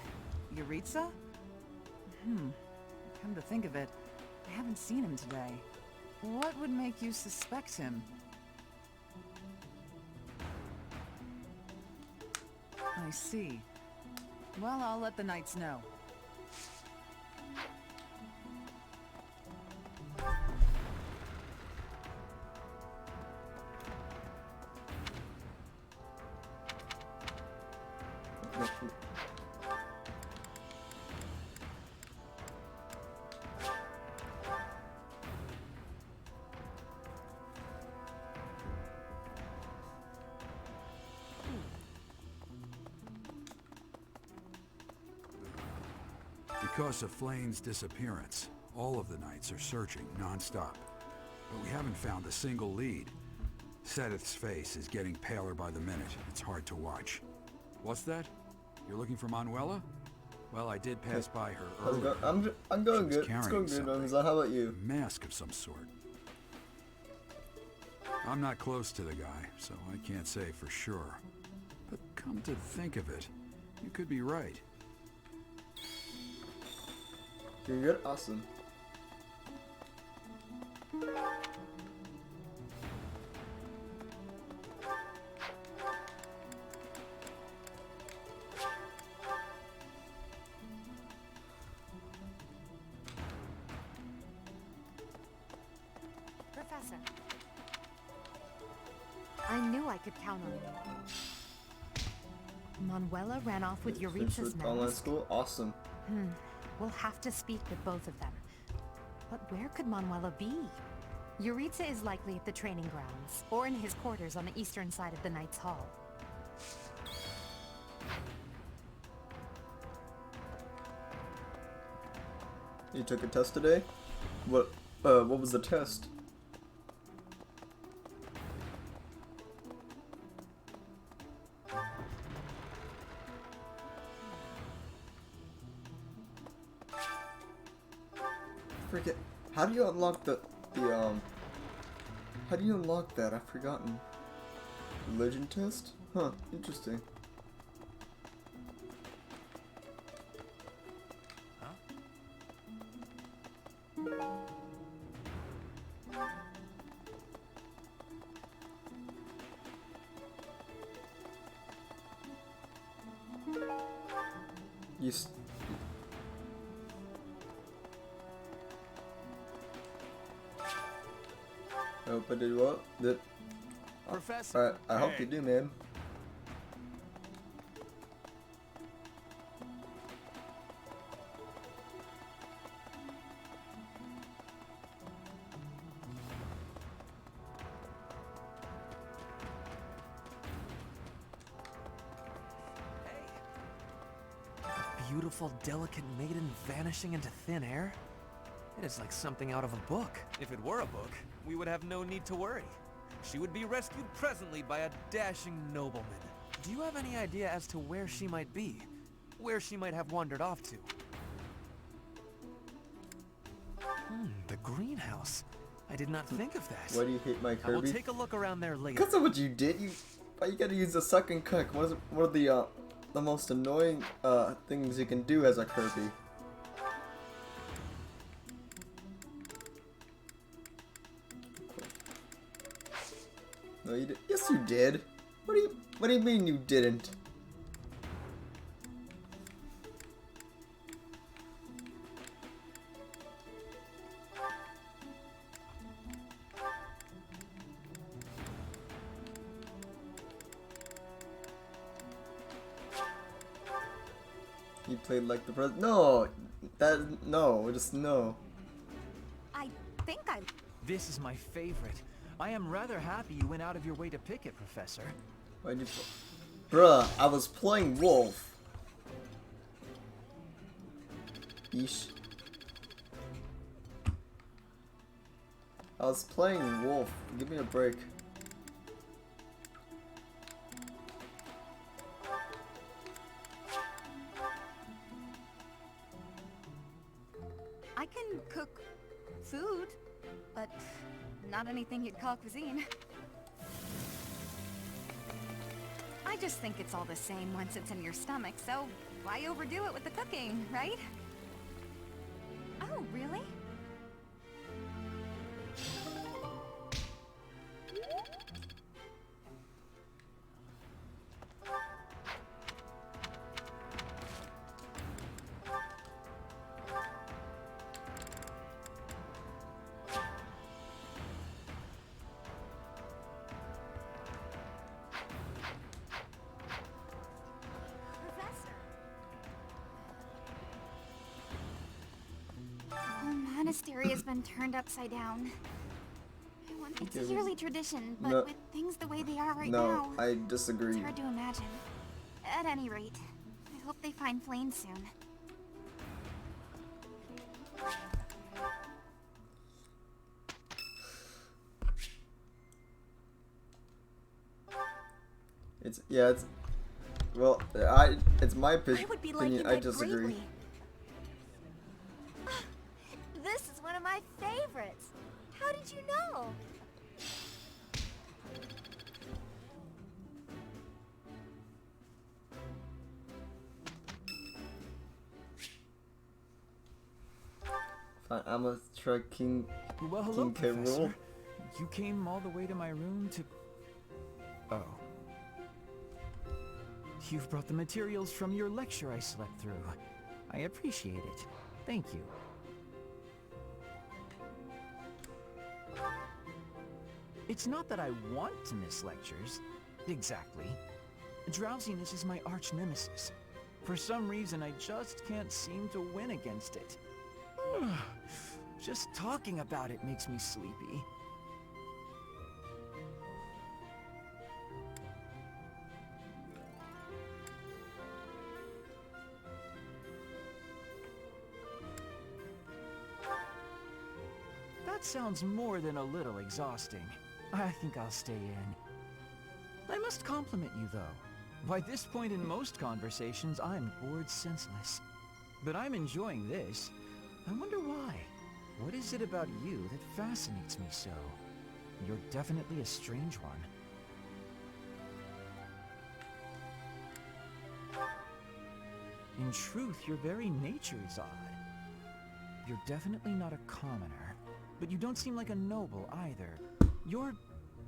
Yuritsa? Come to think of it, I haven't seen him today. What would make you suspect him? I see. Well, I'll let the knights know. Because of Flane's disappearance, all of the knights are searching non-stop. But we haven't found a single lead. Seteth's face is getting paler by the minute. It's hard to watch. What's that? You're looking for Manuela? Well, I did pass by her How's it earlier. going? I'm going She was good. It's carrying going good, something. Amazon. How about you? A mask of some sort. I'm not close to the guy, so I can't say for sure. But come to think of it, you could be right. You're good? Awesome. Professor. I knew I could count on you. Manuela ran off with Finished Yuritsa's with online mask. school? Awesome. We'll have to speak with both of them. But where could Manuela be? Yuritsa is likely at the training grounds, or in his quarters on the eastern side of the Knight's Hall. You took a test today? What was the test? Forget. How do you unlock how do you unlock that? I've forgotten. Religion test? Huh, interesting. You I hope I did well. Professor. I hope you do, man. Beautiful, delicate maiden vanishing into thin air? It is like something out of a book. If it were a book, we would have no need to worry. She would be rescued presently by a dashing nobleman. Do you have any idea as to where she might be? Where she might have wandered off to? The greenhouse. I did not think of that. Why do you hate my Kirby? I will take a look around there later. Because of what you did. Why you gotta use the suck and cook? What are the most annoying things you can do as a Kirby? No, you did. Yes, you did. What do you mean you didn't? You played like the president. No, just no. I think I... This is my favorite. I am rather happy you went out of your way to pick it, Professor. Why'd you... Bruh, I was playing Wolf. Yeesh. I was playing Wolf. Give me a break. I can cook food, but not anything you'd call cuisine. I just think it's all the same once it's in your stomach, so why overdo it with the cooking, right? Oh, really? Monastery has been turned upside down. It's a yearly tradition, but No. with things the way they are right No, now, I disagree. it's hard to imagine. At any rate, I hope they find Flame soon. It's my I would be liking opinion. I that disagree. greatly. This is one of my favorites. How did you know? Fine, I'm gonna try King. Well, hello, King K. Rool. Professor. You came all the way to my room to... Oh. You've brought the materials from your lecture I slept through. I appreciate it. Thank you. It's not that I want to miss lectures. Exactly. Drowsiness is my arch nemesis. For some reason, I just can't seem to win against it. Just talking about it makes me sleepy. That sounds more than a little exhausting. I think I'll stay in. I must compliment you, though. By this point in most conversations, I'm bored senseless. But I'm enjoying this. I wonder why. What is it about you that fascinates me so? You're definitely a strange one. In truth, your very nature is odd. You're definitely not a commoner, but you don't seem like a noble either. You're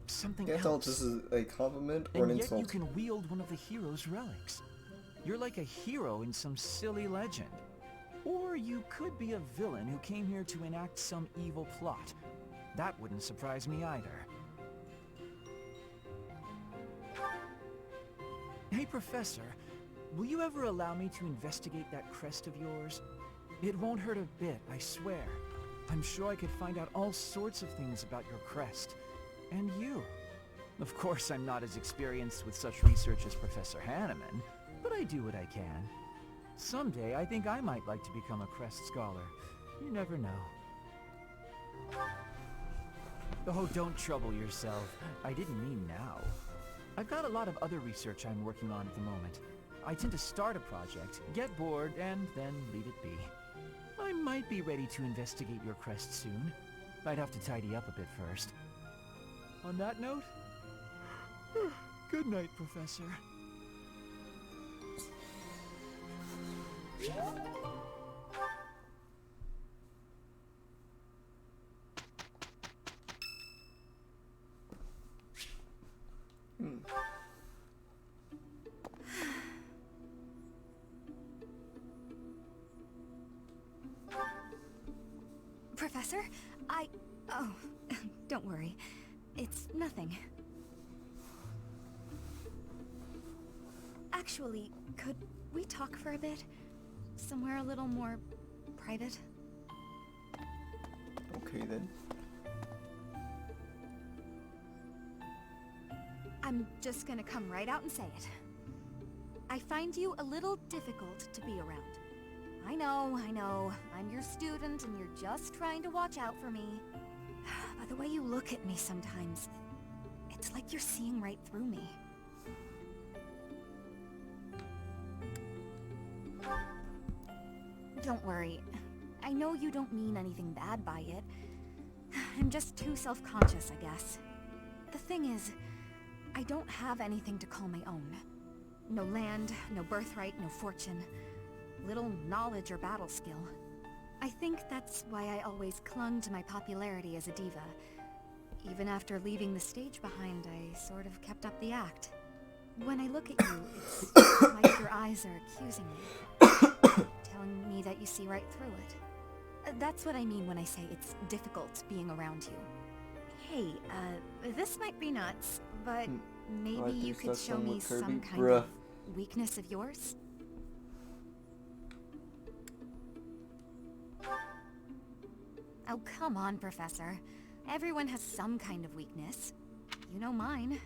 something Can't else. tell if this is a compliment or an And yet insult. you can wield one of the hero's relics. You're like a hero in some silly legend. Or you could be a villain who came here to enact some evil plot. That wouldn't surprise me either. Hey, Professor, will you ever allow me to investigate that crest of yours? It won't hurt a bit, I swear. I'm sure I could find out all sorts of things about your crest. And you. Of course, I'm not as experienced with such research as Professor Hanneman, but I do what I can. Someday, I think I might like to become a crest scholar. You never know. Oh, don't trouble yourself. I didn't mean now. I've got a lot of other research I'm working on at the moment. I tend to start a project, get bored, and then leave it be. I might be ready to investigate your crest soon. I'd have to tidy up a bit first. On that note, good night, Professor. Professor, Oh, don't worry. It's nothing. Actually, could we talk for a bit? Somewhere a little more private? Okay then. I'm just gonna come right out and say it. I find you a little difficult to be around. I know. I'm your student and you're just trying to watch out for me. But the way you look at me sometimes, it's like you're seeing right through me. Don't worry. I know you don't mean anything bad by it. I'm just too self-conscious, I guess. The thing is, I don't have anything to call my own. No land, no birthright, no fortune. Little knowledge or battle skill. I think that's why I always clung to my popularity as a diva. Even after leaving the stage behind, I sort of kept up the act. When I look at you, it's like your eyes are accusing me. Telling me that you see right through it. That's what I mean when I say it's difficult being around you. Hey, this might be nuts, but maybe you could show me some kind of weakness of yours? Oh, come on, Professor. Everyone has some kind of weakness. You know mine.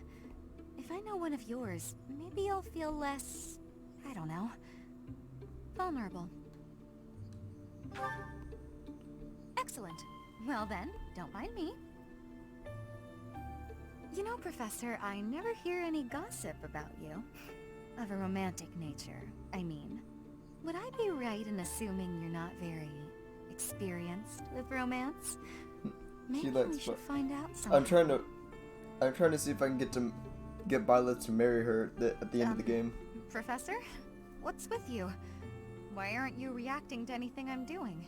If I know one of yours, maybe I'll feel less... I don't know... vulnerable. Excellent. Well then, don't mind me. You know, Professor, I never hear any gossip about you. Of a romantic nature, I mean. Would I be right in assuming you're not very... experienced with romance? Maybe we should find out something. I'm trying to see if I can get Violet to marry her at the end of the game. Professor? What's with you? Why aren't you reacting to anything I'm doing?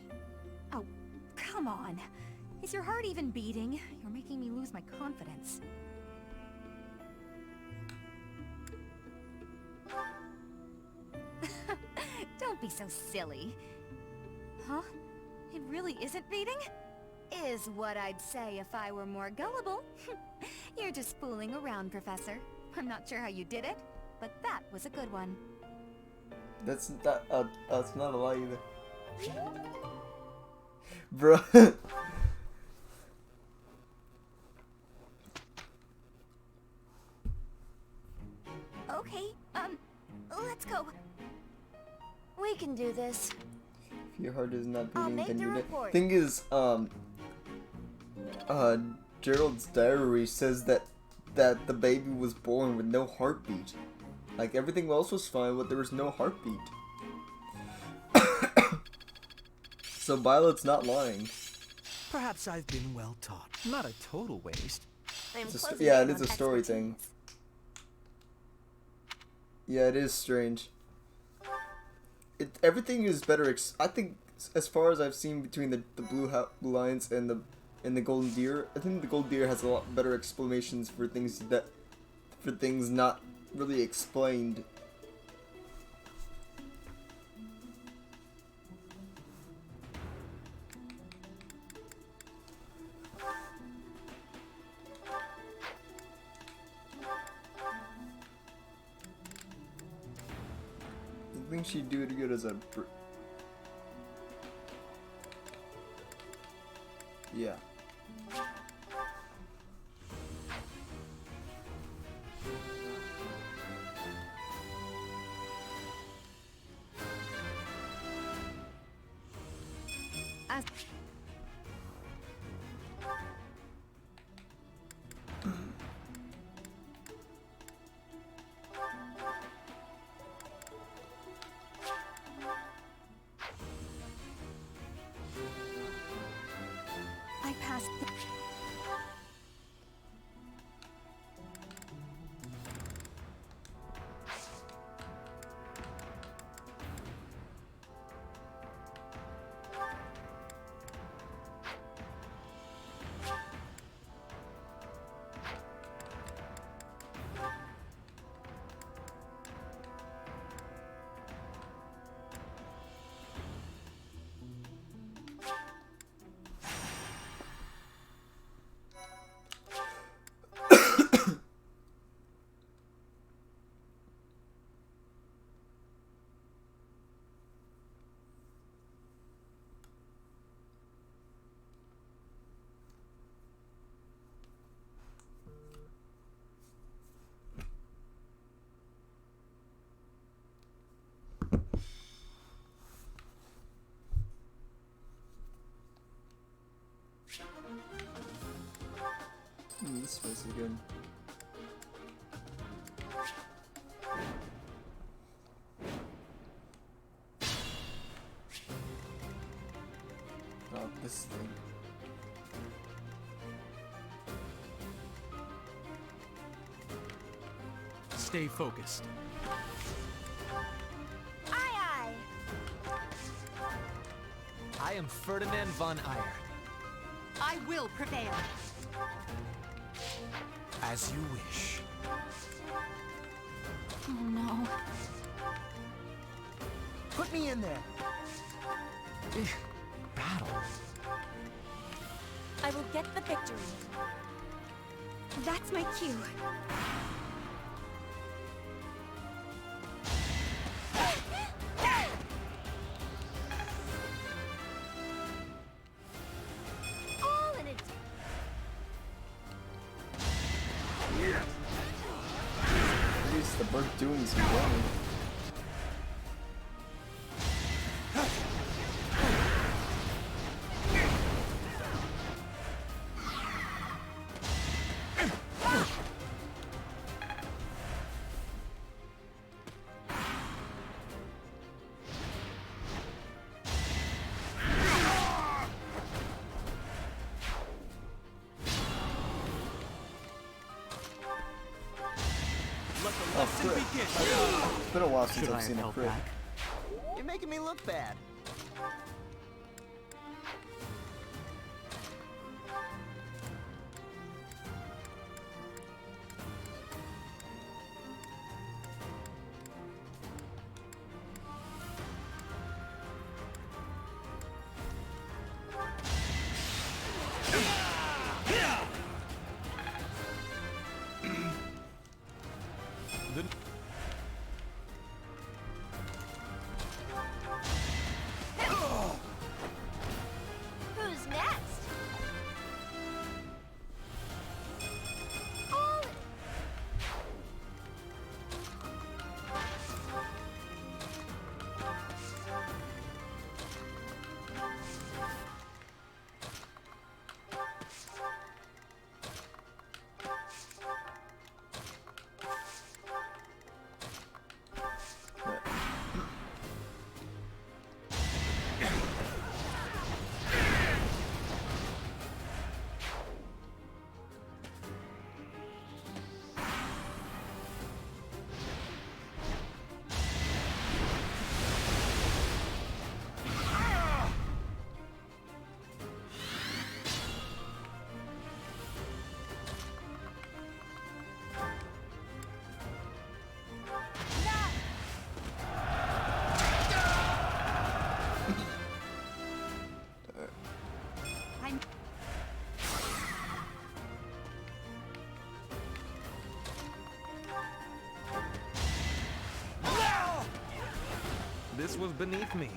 Oh, come on. Is your heart even beating? You're making me lose my confidence. Don't be so silly. Huh? It really isn't beating? Is what I'd say if I were more gullible. You're just fooling around, Professor. I'm not sure how you did it, but that was a good one. That's not a lie either. Bruh. Okay, let's go. We can do this. If your heart is not I'll beating, make then the you're dead. report. Thing is, Gerald's diary says that the baby was born with no heartbeat. Like, everything else was fine, but there was no heartbeat. So Violet's not lying. Perhaps I've been well taught. Not a total waste. Yeah, it is a story thing. Yeah, it is strange. Everything is better. I think, as far as I've seen between the Blue Lions and the Golden Deer, I think the Golden Deer has a lot better explanations for things not really explained. I think she'd do it good as a... Yeah. This place again. Oh, this thing. Stay focused. Aye, aye. I am Ferdinand von Eyre. I will prevail. As you wish. Oh no. Put me in there. Battle. I will get the victory. That's my cue. All in it. At least the bird doing some damage. Oh, crit. It's been a while since I've seen a crit. You're making me look bad. Who's next? All in. This was beneath me.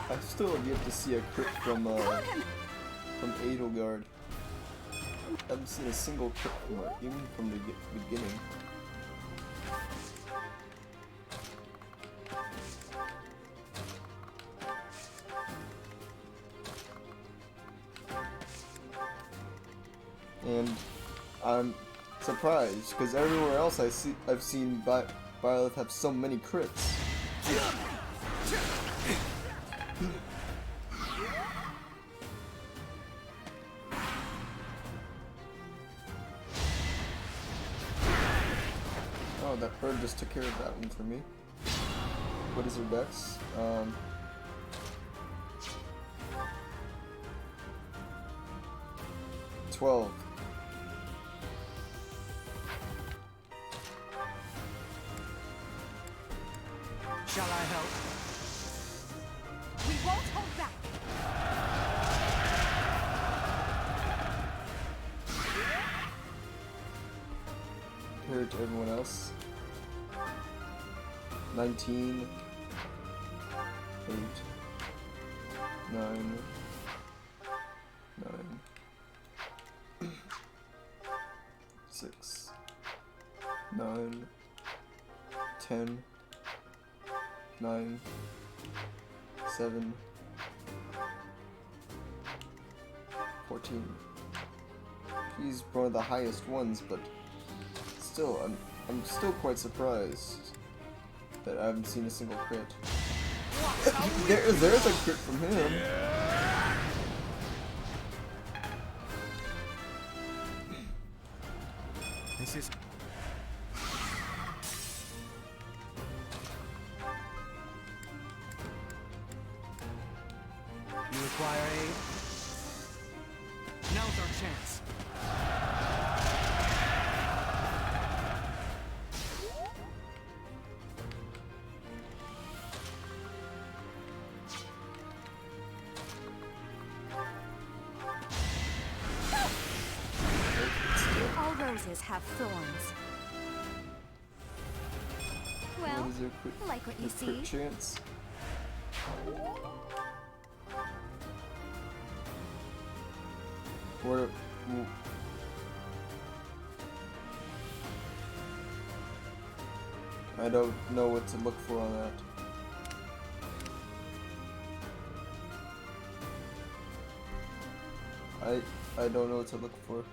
I still have yet to see a crit from Edelgard. I haven't seen a single crit from her, even from the beginning. And I'm surprised because everywhere else I've seen Violet have so many crits. Oh, that bird just took care of that one for me. What is her dex? 12. Shall I help? We won't hold back. Compared to everyone else. 19, 8, 9, 6, 9, 10, 9, 7, 14. He's one of the highest ones, but still, I'm still quite surprised that I haven't seen a single crit. There's a crit from him. This is... You require aid? Now's our chance. All roses have thorns. Well, What is their like what you their crit see. chance? What? I don't know what to look for on that. I don't know what to look for.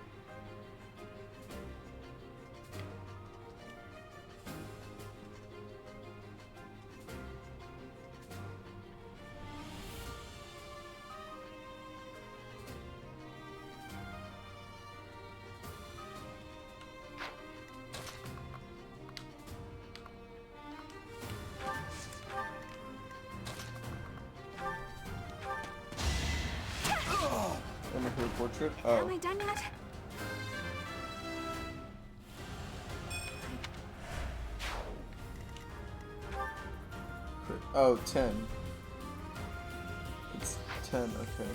And her portrait? Oh. Am I done yet? Oh, 10. It's 10, okay.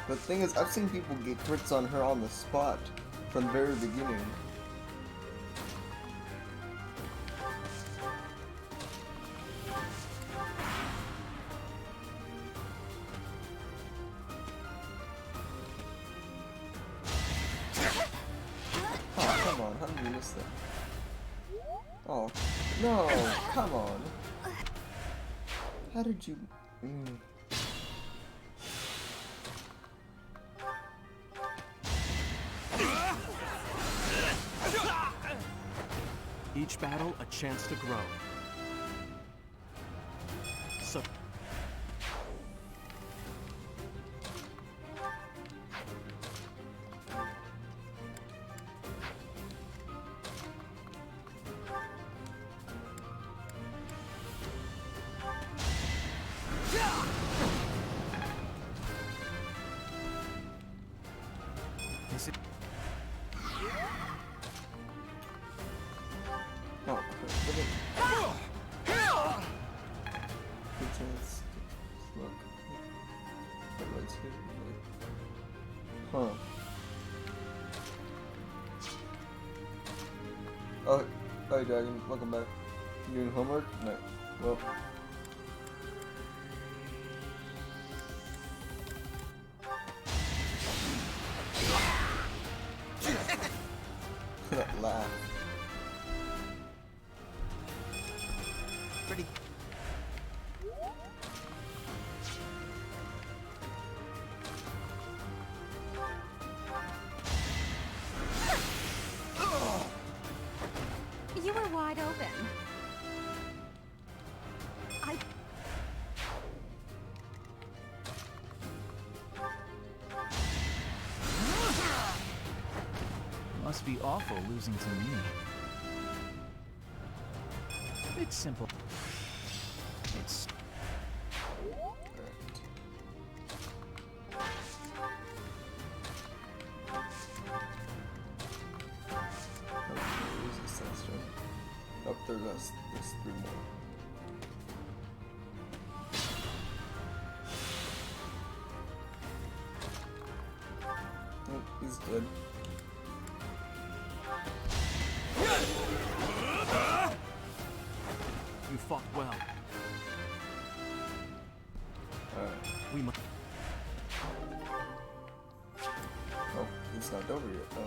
The thing is, I've seen people get crits on her on the spot from the very beginning. Oh, come on, how did you miss that? Oh, no, come on. How did you... Each battle a chance to grow. So This is... Oh, look at... Good chance. Look. Let's hit it. Huh. Oh, hi Dragon, welcome back. You doing homework? No. Well. That laugh. ready. You were wide open. Must be awful losing to me. It's simple. It's... Up there, there's 3 more. Oh, he's dead. You fought well. Alright. We must. Oh, it's not over yet, though.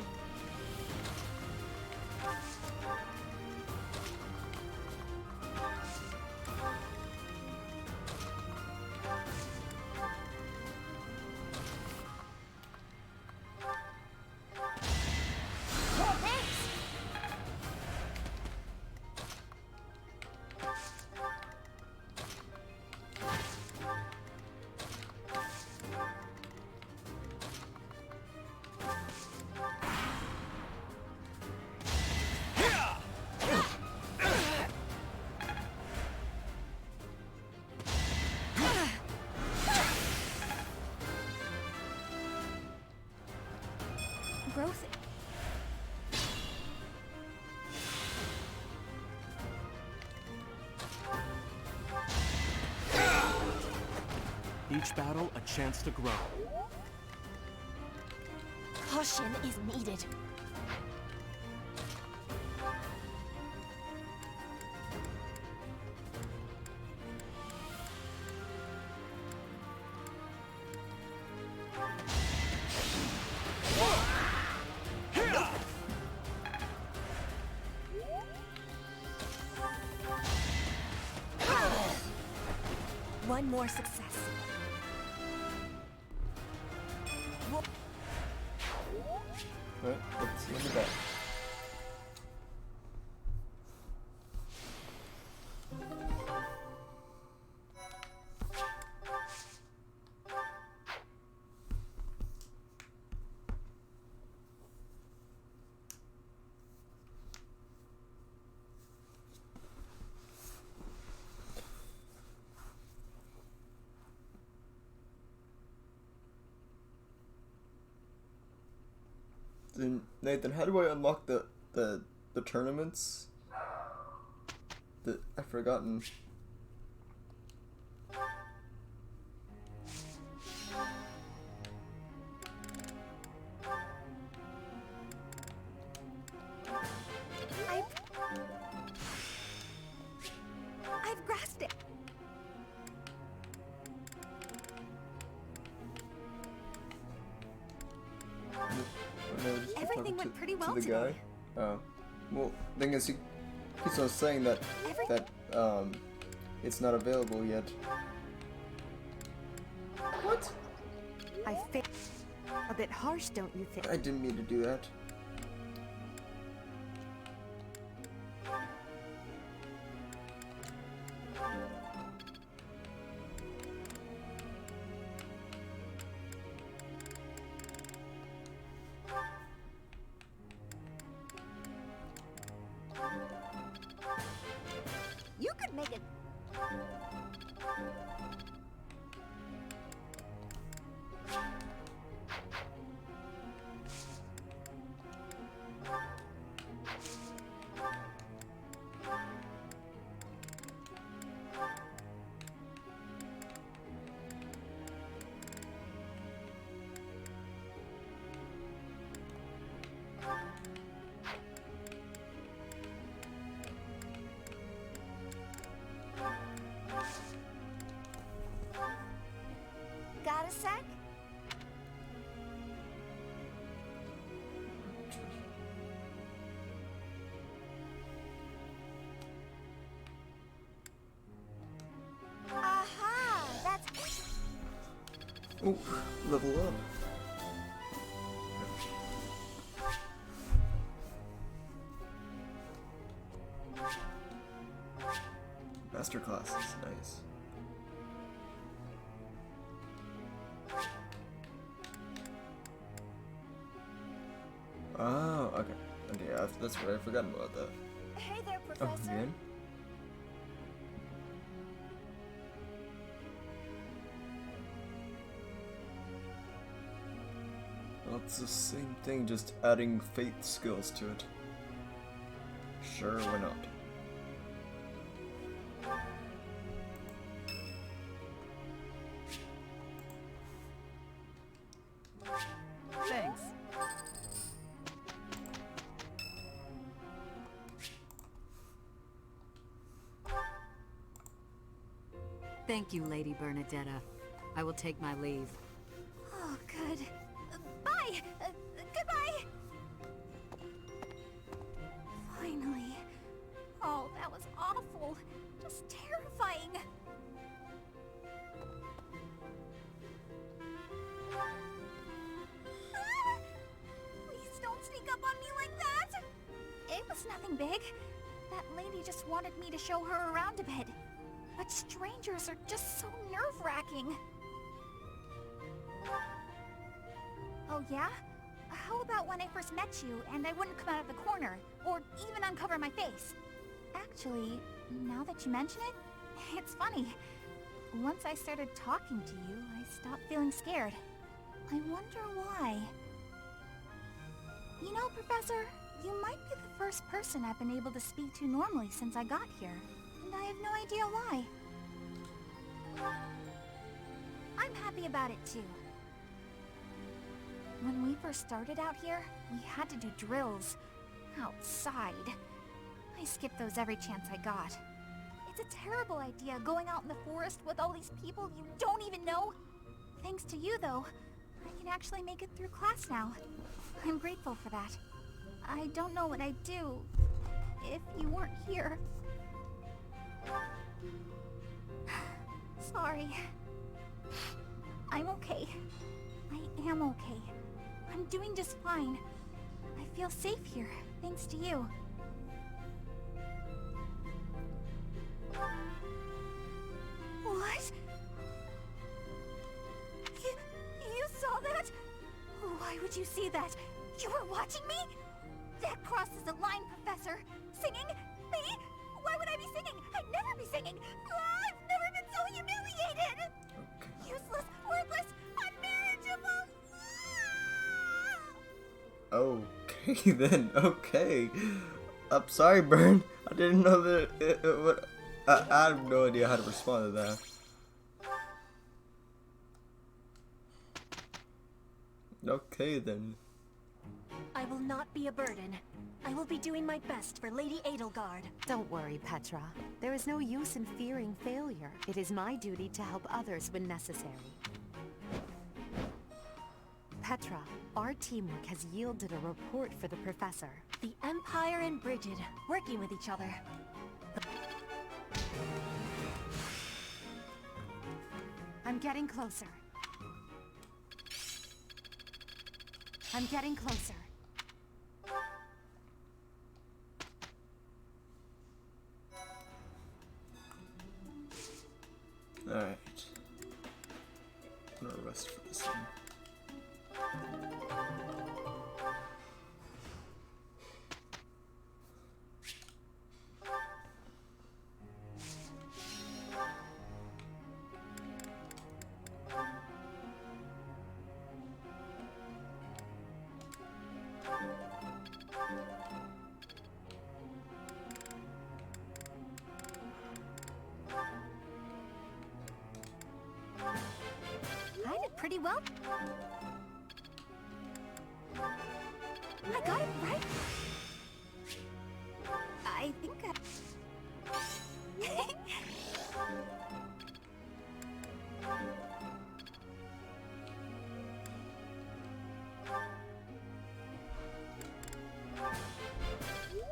Growth. Each battle a chance to grow. Caution is needed. One more success. Alright, let's look at that. Then Nathan, how do I unlock the tournaments? I've forgotten. I've grasped it. Everything went pretty well to the guy. Oh, well, thing is, he keeps on saying that it's not available yet. What? I think a bit harsh, don't you think? I didn't mean to do that. You could make it. Got a sec? Aha! That's... Oh, level up. Masterclass is nice. Oh, okay. Okay, that's right. I've forgotten about that. Hey there, Oh, Professor. again? Well, it's the same thing, just adding fate skills to it. Sure, why not? Thanks. Thank you, Lady Bernadetta. I will take my leave. Oh, good. Bye! Goodbye! Finally. Oh, that was awful. Just terrifying. Ah! Please don't sneak up on me like that! It was nothing big. That lady just wanted me to show her around a bit. But strangers are just so nerve-wracking. Oh yeah? How about when I first met you and I wouldn't come out of the corner, or even uncover my face? Actually, now that you mention it, it's funny. Once I started talking to you, I stopped feeling scared. I wonder why. You know, Professor, you might be the first person I've been able to speak to normally since I got here, and I have no idea why. I'm happy about it too. When we first started out here, we had to do drills. Outside. I skipped those every chance I got. It's a terrible idea going out in the forest with all these people you don't even know. Thanks to you, though, I can actually make it through class now. I'm grateful for that. I don't know what I'd do if you weren't here. Sorry. I'm okay. I am okay. I'm doing just fine. I feel safe here, thanks to you. What? You saw that? Why would you see that? You were watching me? That crosses a line, Professor. Singing? Me? Why would I be singing? I'd never be singing. I've never been so humiliated. Useless, worthless, unmarriageable. Okay then, okay. I'm sorry, Bern. I didn't know that it would... I have no idea how to respond to that. Okay then. I will not be a burden. I will be doing my best for Lady Edelgard. Don't worry, Petra. There is no use in fearing failure. It is my duty to help others when necessary. Petra, our teamwork has yielded a report for the Professor. The Empire and Brigid, working with each other. I'm getting closer. I'm getting closer. Alright. I'm gonna rest for this one. I did pretty well. I got it right. I think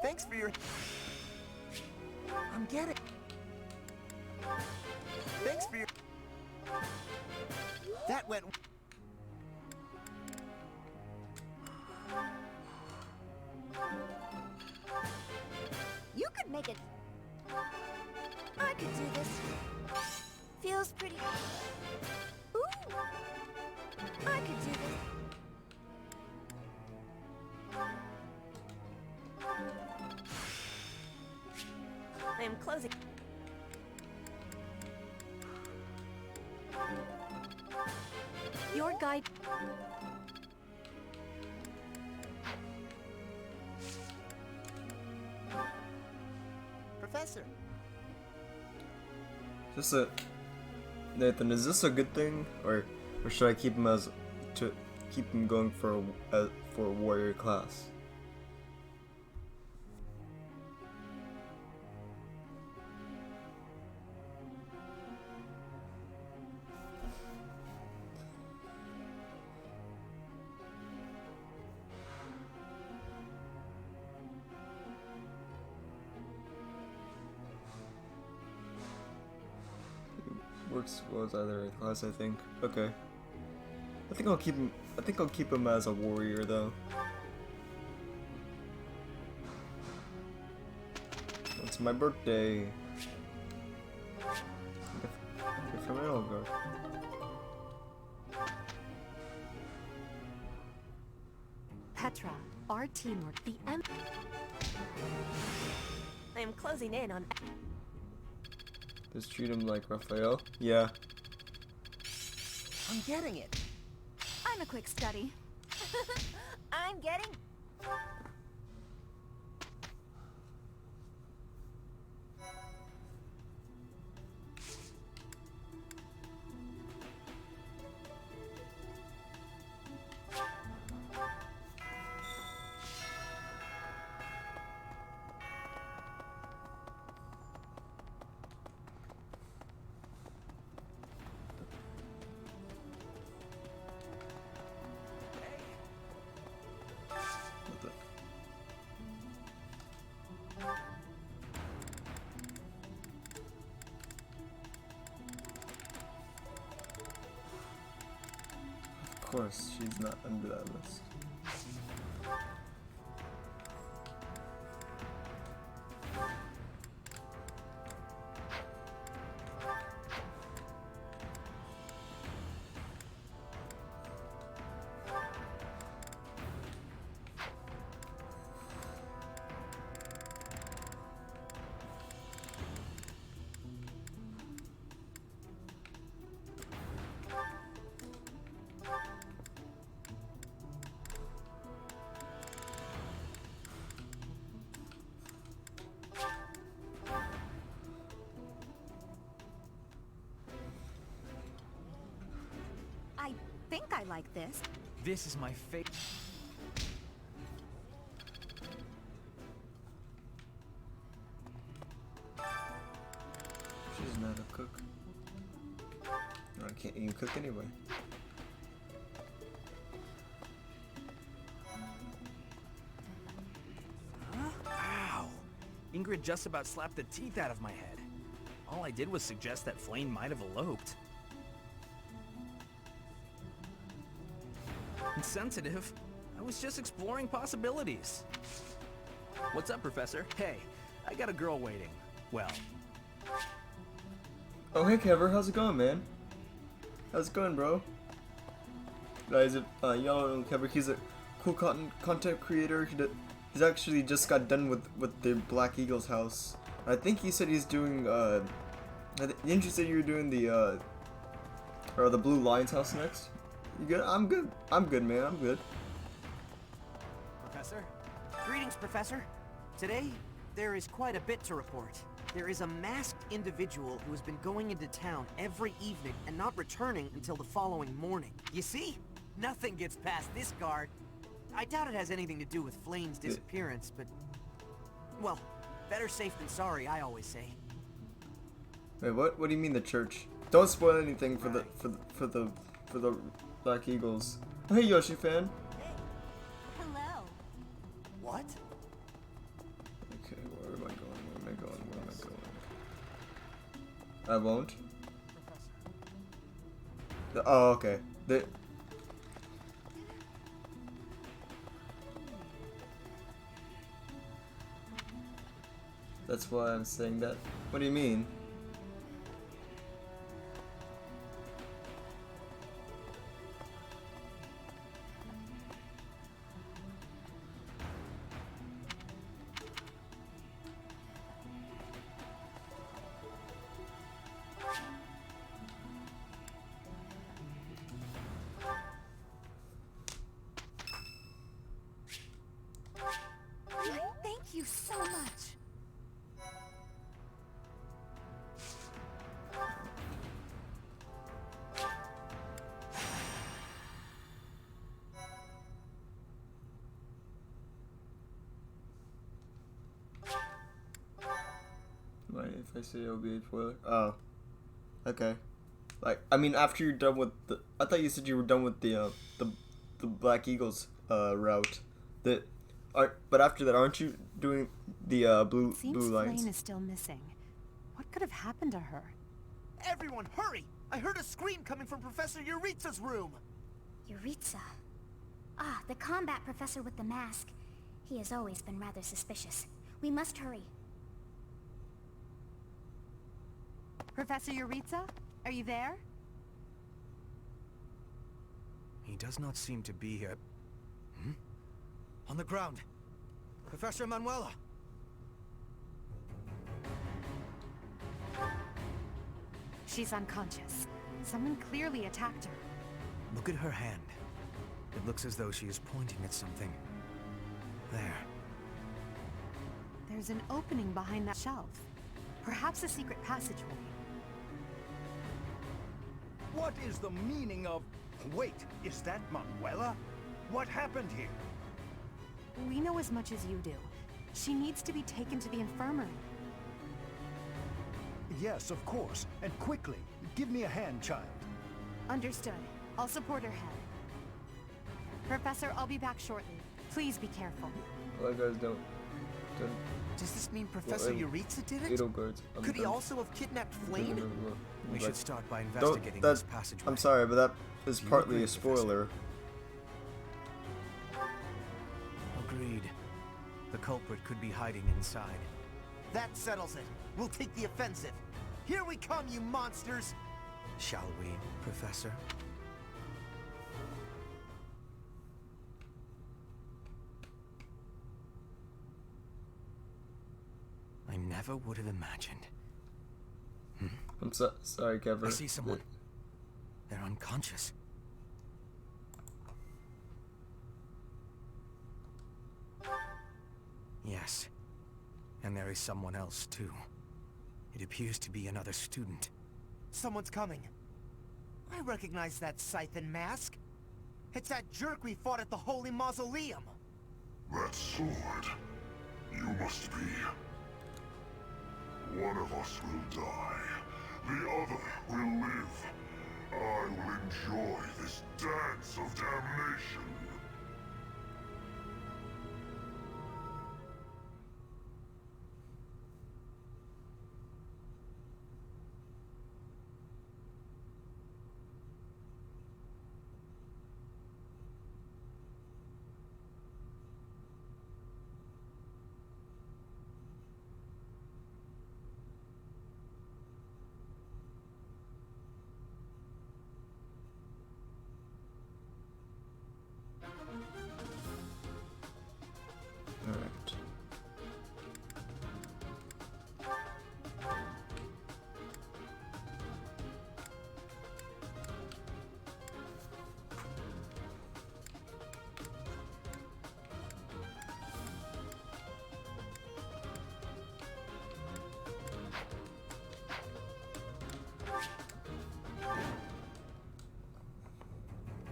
Thanks for your... I'm getting... Thanks for your... That went... You could make it. I could do this. Feels pretty. Ooh. I could do this. I am closing. Your guide. Professor. Just a... Nathan, is this a good thing? Or should I keep him as... to keep him going for a warrior class? Works well as either a class, I think. Okay. I think I'll keep him. I think I'll keep him as a warrior, though. It's my birthday. Gift from Elgar. Petra, our teamwork, the I am closing in on... Just treat him like Raphael? Yeah. I'm getting it. I'm a quick study. I'm getting... Of course, she's not under that list. I think I like this. This is my favorite. She's not a cook. I can't even cook anyway. Ow! Ingrid just about slapped the teeth out of my head. All I did was suggest that Flame might have eloped. Insensitive? I was just exploring possibilities. What's up, Professor? Hey, I got a girl waiting. Well... Oh, hey, Kever, how's it going, man? How's it going, bro? Guys, y'all know Kever, he's a cool content creator. He's actually just got done with the Black Eagle's house. I think he said he's doing, didn't you say you were doing the Blue Lion's house next? You good? I'm good. I'm good, man. I'm good. Professor? Greetings, Professor. Today, there is quite a bit to report. There is a masked individual who has been going into town every evening and not returning until the following morning. You see? Nothing gets past this guard. I doubt it has anything to do with Flame's disappearance, but... Well, better safe than sorry, I always say. Wait, what? What do you mean the church? Don't spoil anything for the Black Eagles. Hey, Yoshi fan. Hello. What? Okay, where am I going? Where am I going? Where am I going? I won't. Oh, okay. That's why I'm saying that. What do you mean? Thank you so much. Mind if I say it'll be a spoiler? Oh. Okay. Like, I mean, after you're done with the... I thought you said you were done with the Black Eagles, route. But after that, aren't you doing the, blue lines? Flame is still missing. What could have happened to her? Everyone, hurry! I heard a scream coming from Professor Yuritsa's room! Yuritsa? Ah, the combat professor with the mask. He has always been rather suspicious. We must hurry. Professor Yuritsa? Are you there? He does not seem to be here. Hmm? On the ground! Professor Manuela! She's unconscious. Someone clearly attacked her. Look at her hand. It looks as though she is pointing at something. There. There's an opening behind that shelf. Perhaps a secret passageway. What is the meaning of... Wait, is that Manuela? What happened here? We know as much as you do. She needs to be taken to the infirmary. Yes, of course. And quickly. Give me a hand, child. Understood. I'll support her head. Professor, I'll be back shortly. Please be careful. Well, guys, don't. Does this mean Professor Yuritsa did it? It'll guards. Could he also have kidnapped Flame? We should start by investigating this passageway. I'm sorry, but that is partly a spoiler. Agreed. The culprit could be hiding inside. That settles it. We'll take the offensive. Here we come, you monsters! Shall we, Professor? I never would have imagined. I'm sorry, Kevin. I see someone. They're unconscious. Yes. And there is someone else, too. It appears to be another student. Someone's coming. I recognize that Scythe mask. It's that jerk we fought at the Holy Mausoleum. That sword. You must be. One of us will die. The other will live. I will enjoy this dance of damnation. Alright.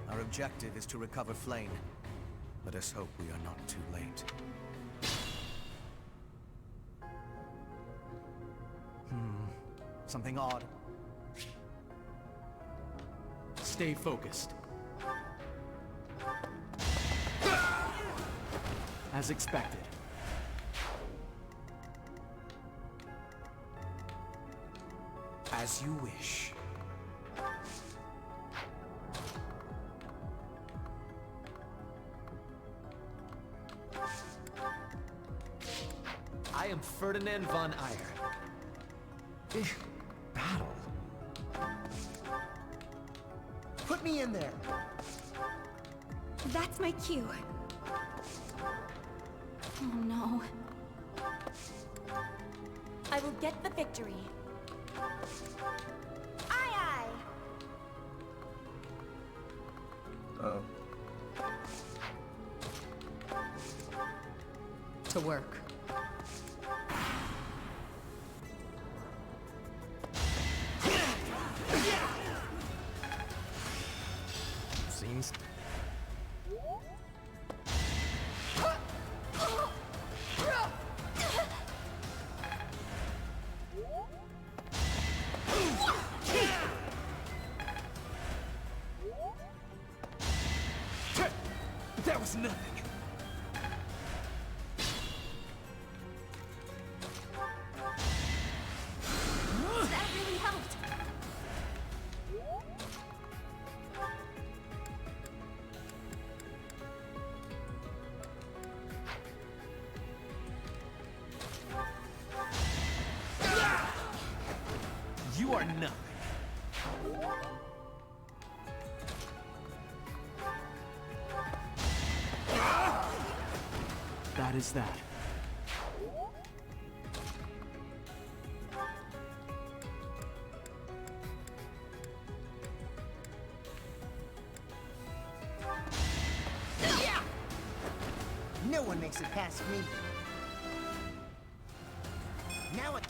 Our objective is to recover Flame. Let us hope we are not too late. Something odd. Stay focused. As expected. As you wish. I am Ferdinand von Eyre. Battle. Put me in there. That's my cue. Oh no. I will get the victory. Aye aye! Oh. To work. Seems... That was nothing. That really helped. You are nothing. That is that. No one makes it past me. Now it...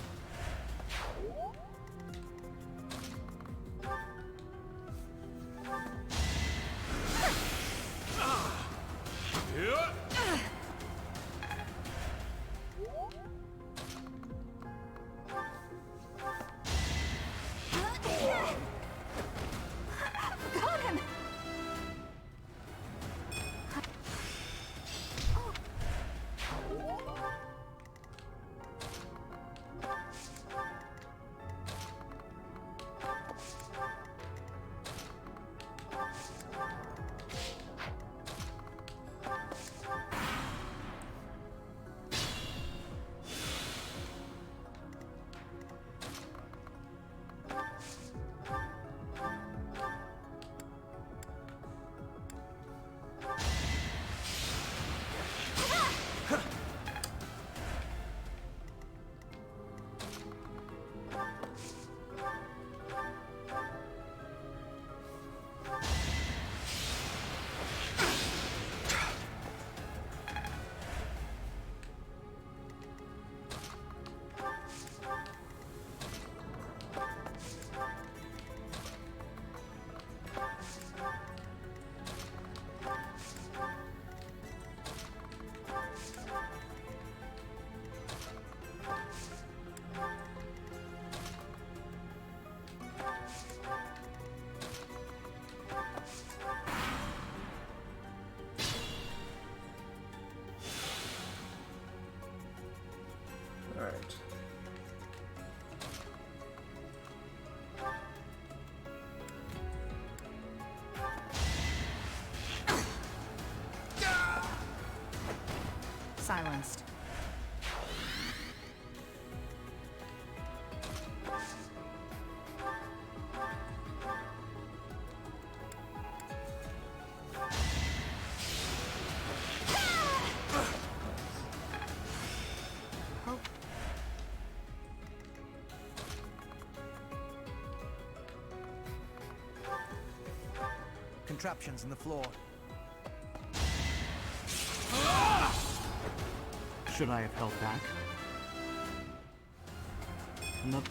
Got him! Alright. Silenced. Contraptions in the floor. Should I have held back? No.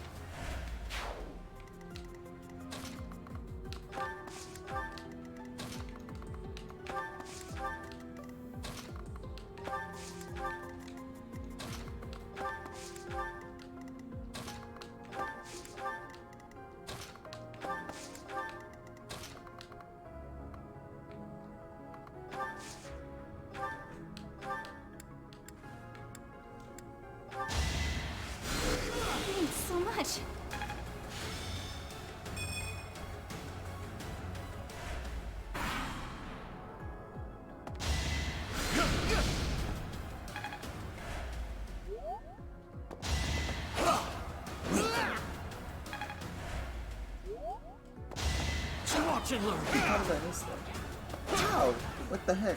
Thanks so much. How did I miss that? Wow! What the heck?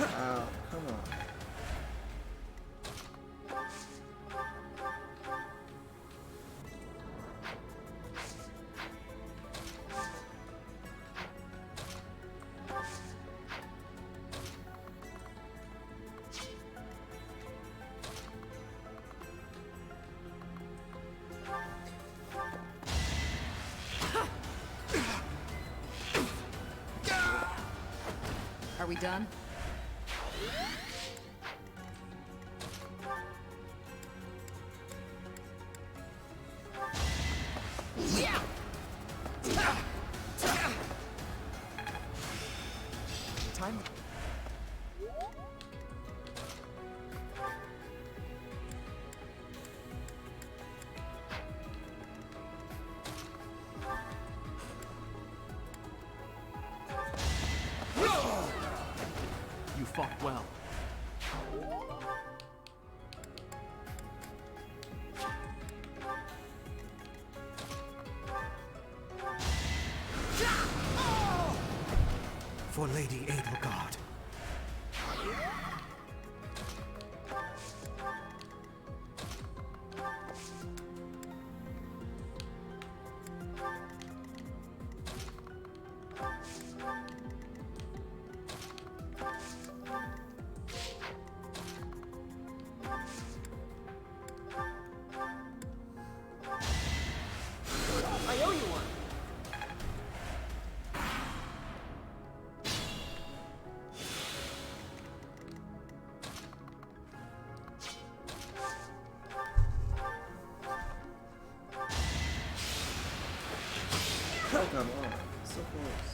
Ow, come on. Are we done? Time. for Lady Edelgard. I owe you one. Oh, come on. So close.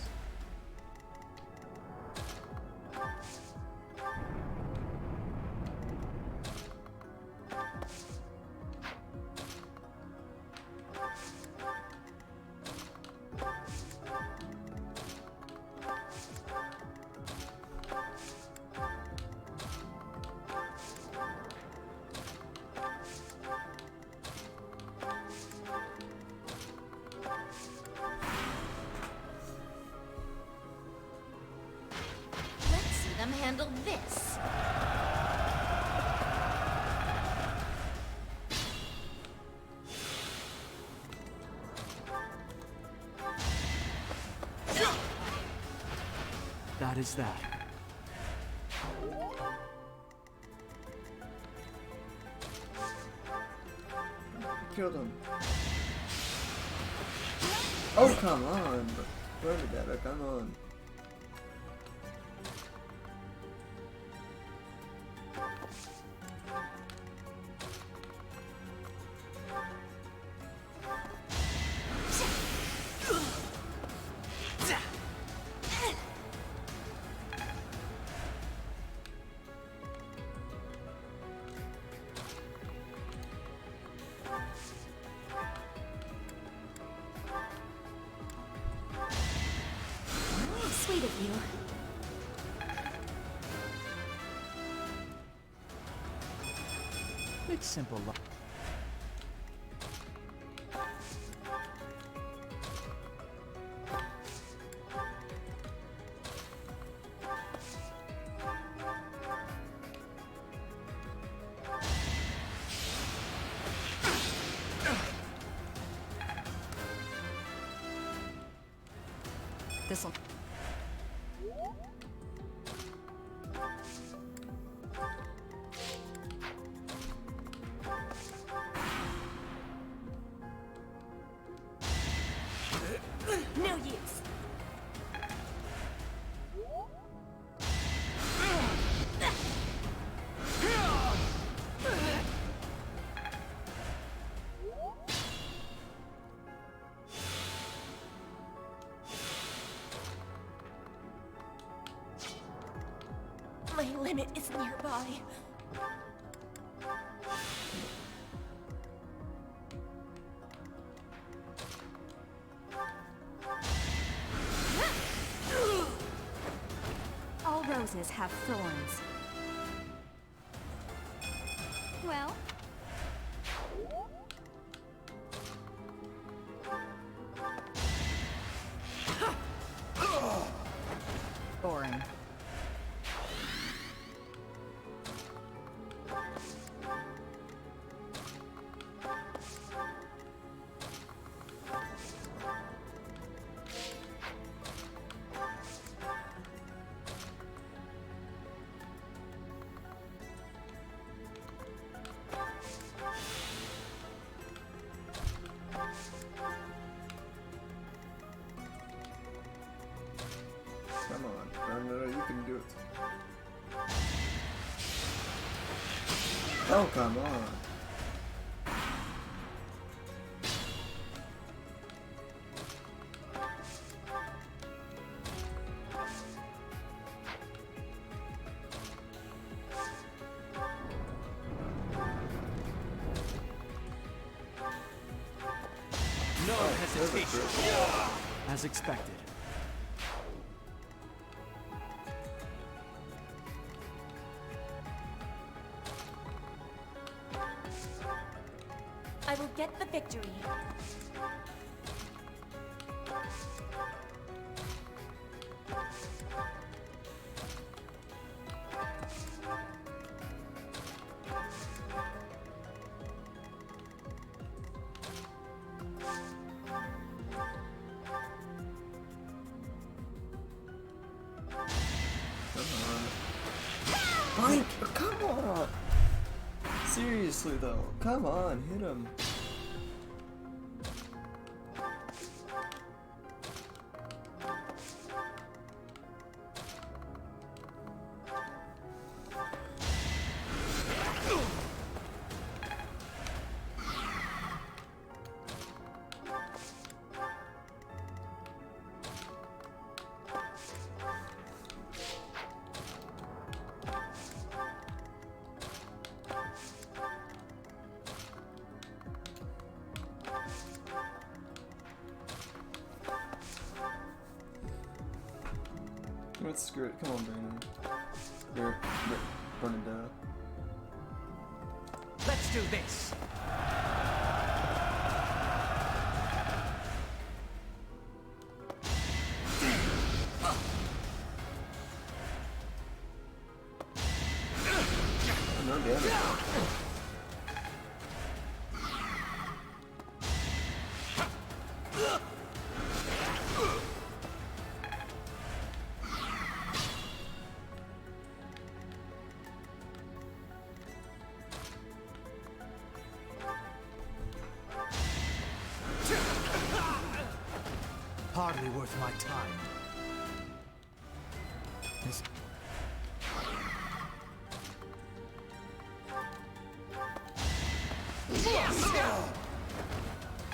Let's see them handle this. That is that. Killed him. Oh, come on. Bernadetta, come on. Sweet of you. It's simple. This'll... No use. My limit is nearby. All roses have thorns. Well, boring. Come on. No, you can do it. Oh, come on. No hesitation. As expected. I will get the victory. Seriously though, come on, hit him. Let's screw it. Come on, Brandon. Burn it down. Let's do this. No damage. Hardly worth my time. This...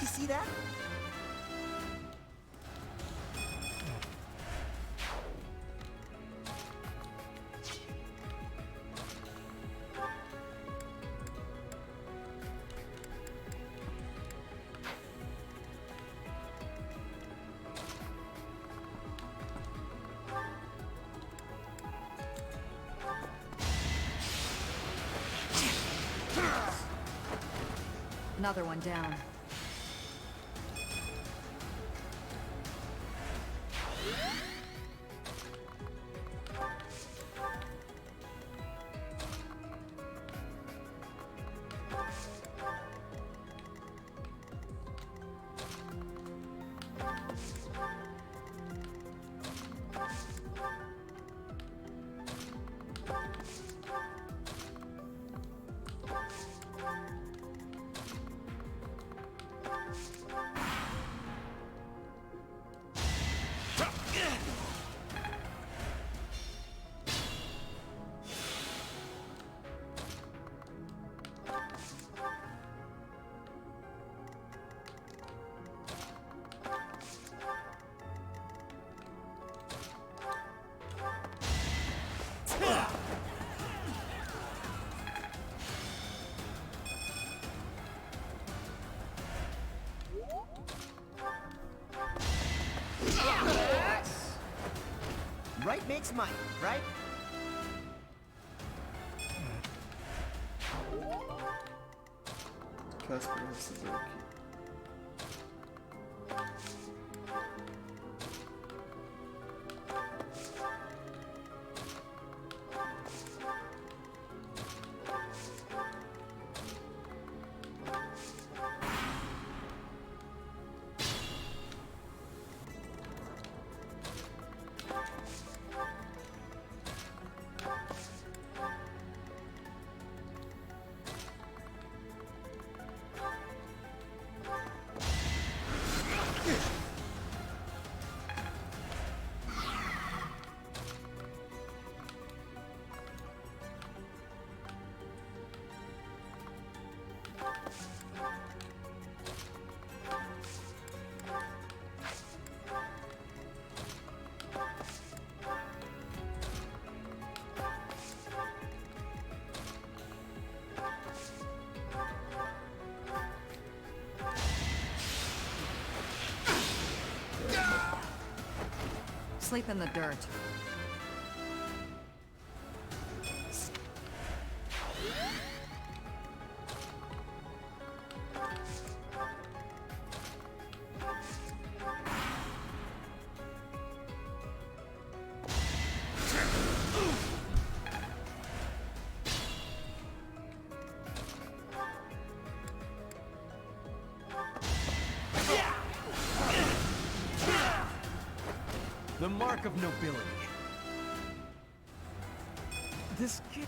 You see that? Another one down. Right makes might, right? Casper has the door key. Sleep in the dirt. The mark of nobility. This kid...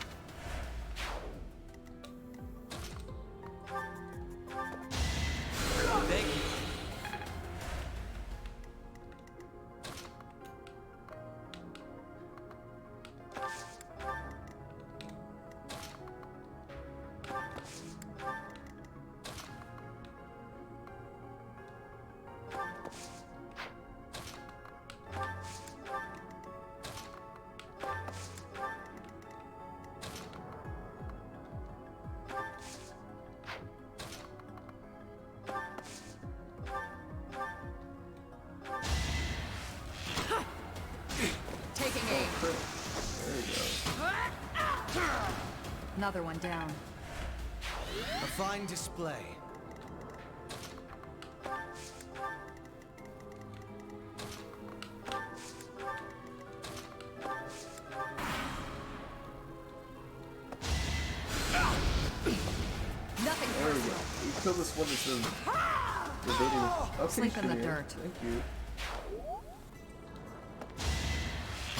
another one down. A fine display. Nothing There we go. We killed this one that's evading. Okay, Sleep in the Shamir. dirt. Thank you.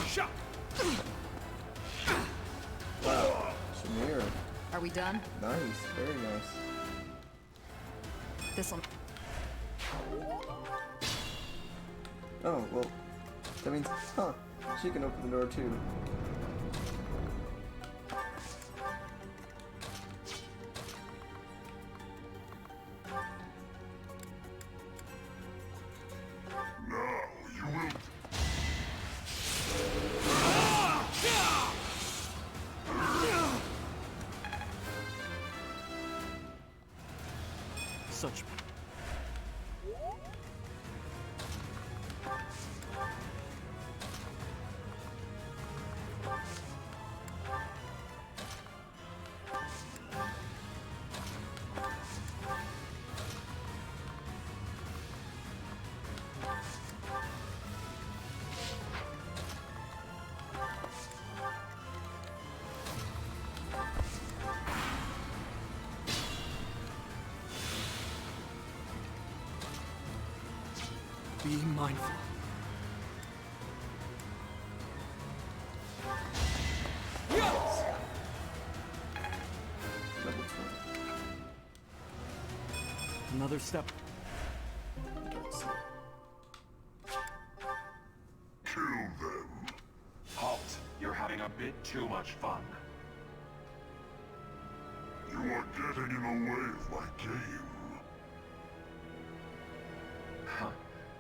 Shot. Wow. Shamir. Are we done? Nice. Very nice. This'll... Oh, well. That means, huh. She can open the door too. Such... Be mindful. Level 20. Another step. Kill them. Halt. You're having a bit too much fun. You are getting in the way of my game. Huh.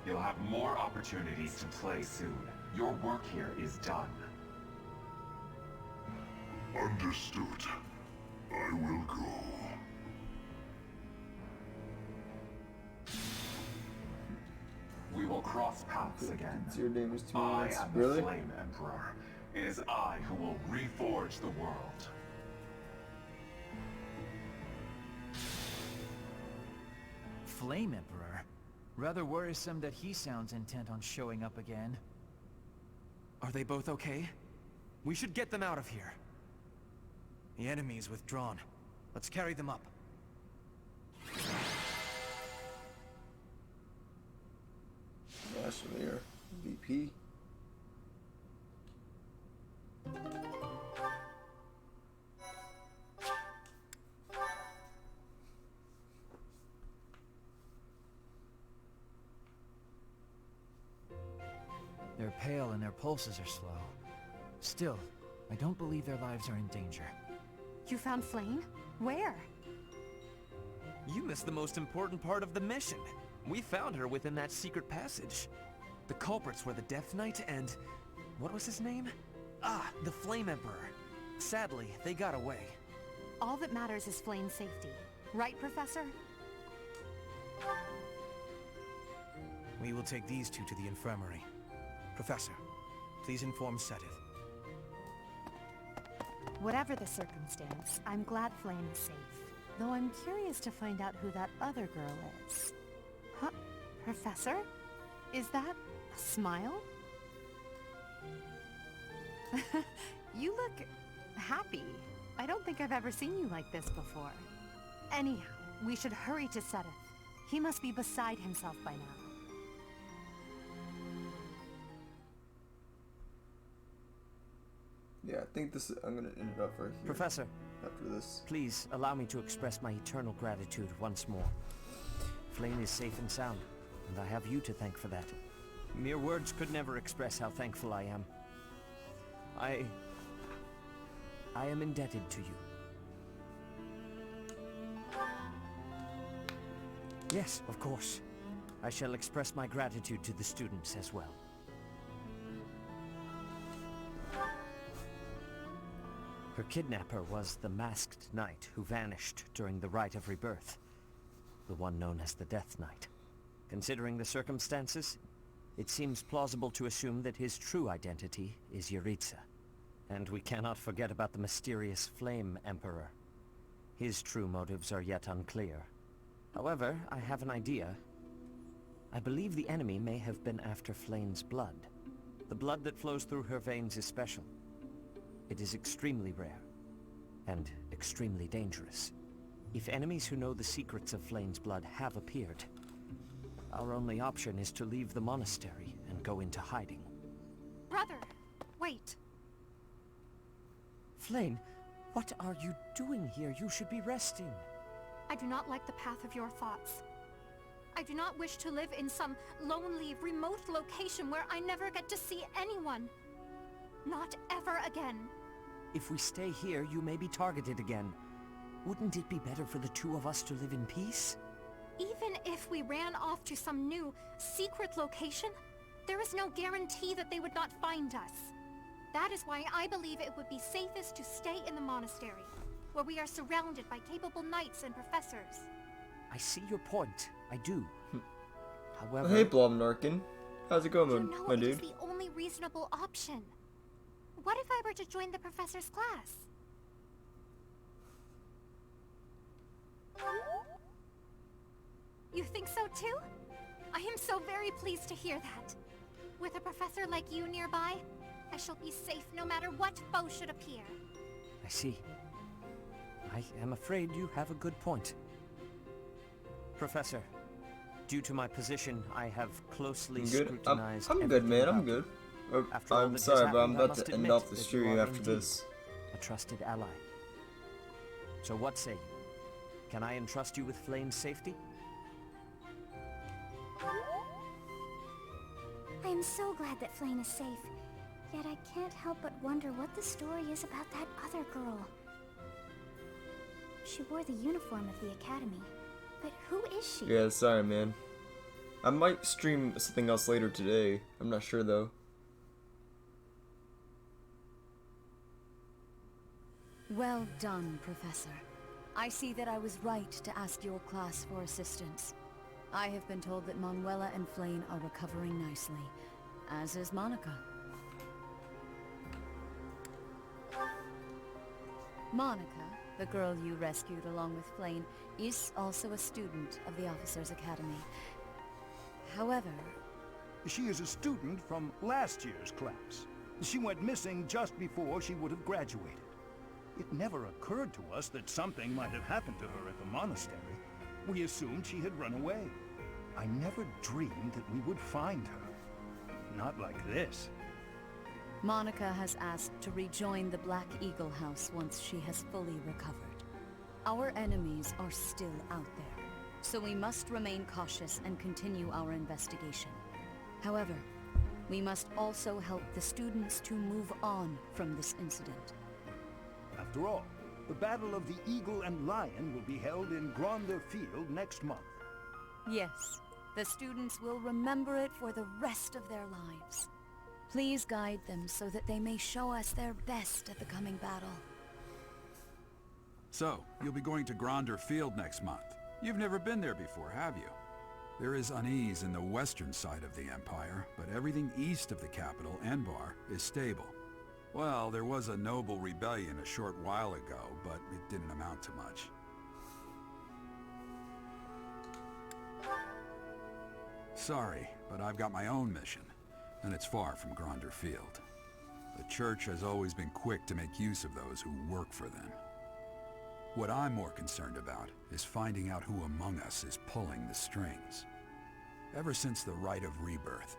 You'll have more opportunities to play soon. Your work here is done. Understood. I will go. We will cross paths again. Your name is 2 I minutes. am Really? the Flame Emperor. It is I who will reforge the world. Flame Emperor? Rather worrisome that he sounds intent on showing up again. Are they both okay? We should get them out of here. The enemy is withdrawn. Let's carry them up. Yeah, Shamir. VP. They're pale and their pulses are slow. Still, I don't believe their lives are in danger. You found Flame? Where? You missed the most important part of the mission. We found her within that secret passage. The culprits were the Death Knight and... what was his name? Ah, the Flame Emperor. Sadly, they got away. All that matters is Flame's safety. Right, Professor? We will take these two to the infirmary. Professor, please inform Sedith. Whatever the circumstance, I'm glad Flame is safe. Though I'm curious to find out who that other girl is. Huh? Professor? Is that a smile? You look happy. I don't think I've ever seen you like this before. Anyhow, we should hurry to Sedith. He must be beside himself by now. Yeah, I think this is, I'm gonna end it up right here. Professor. After this. Please, allow me to express my eternal gratitude once more. Flame is safe and sound, and I have you to thank for that. Mere words could never express how thankful I am. I am indebted to you. Yes, of course. I shall express my gratitude to the students as well. Her kidnapper was the masked knight who vanished during the Rite of Rebirth, the one known as the Death Knight. Considering the circumstances, it seems plausible to assume that his true identity is Yuritsa. And we cannot forget about the mysterious Flame Emperor. His true motives are yet unclear. However, I have an idea. I believe the enemy may have been after Flame's blood. The blood that flows through her veins is special. It is extremely rare, and extremely dangerous. If enemies who know the secrets of Flame's blood have appeared, our only option is to leave the monastery and go into hiding. Brother, wait. Flame, what are you doing here? You should be resting. I do not like the path of your thoughts. I do not wish to live in some lonely, remote location where I never get to see anyone. Not ever again. If we stay here, you may be targeted again. Wouldn't it be better for the two of us to live in peace? Even if we ran off to some new, secret location, there is no guarantee that they would not find us. That is why I believe it would be safest to stay in the monastery, where we are surrounded by capable knights and professors. I see your point. I do. However... Hey, Blomnarkin. How's it going, You know my it is dude? the only reasonable option. What if I were to join the professor's class? You think so too? I am so very pleased to hear that. With a professor like you nearby, I shall be safe no matter what foe should appear. I see. I am afraid you have a good point. Professor, due to my position, I have closely I'm good. scrutinized I'm good, man. I'm everything good. about you. After all I'm that sorry, has but I'm happened, I about must to end admit off the that you stream are after indeed this. a trusted ally. So what say you? Can I entrust you with Flame's safety? I am so glad that Flame is safe. Yet I can't help but wonder what the story is about that other girl. She wore the uniform of the academy. But who is she? Yeah, sorry, man. I might stream something else later today. I'm not sure, though. Well done, Professor. I see that I was right to ask your class for assistance. I have been told that Manuela and Flame are recovering nicely, as is Monica. Monica, the girl you rescued along with Flame, is also a student of the Officers' Academy. However... She is a student from last year's class. She went missing just before she would have graduated. It never occurred to us that something might have happened to her at the monastery. We assumed she had run away. I never dreamed that we would find her. Not like this. Monica has asked to rejoin the Black Eagle House once she has fully recovered. Our enemies are still out there, so we must remain cautious and continue our investigation. However, we must also help the students to move on from this incident. After all, the Battle of the Eagle and Lion will be held in Gronder Field next month. Yes, the students will remember it for the rest of their lives. Please guide them so that they may show us their best at the coming battle. So, you'll be going to Gronder Field next month. You've never been there before, have you? There is unease in the western side of the Empire, but everything east of the capital, Enbar, is stable. Well, there was a noble rebellion a short while ago, but it didn't amount to much. Sorry, but I've got my own mission, and it's far from Gronder Field. The Church has always been quick to make use of those who work for them. What I'm more concerned about is finding out who among us is pulling the strings. Ever since the Rite of Rebirth,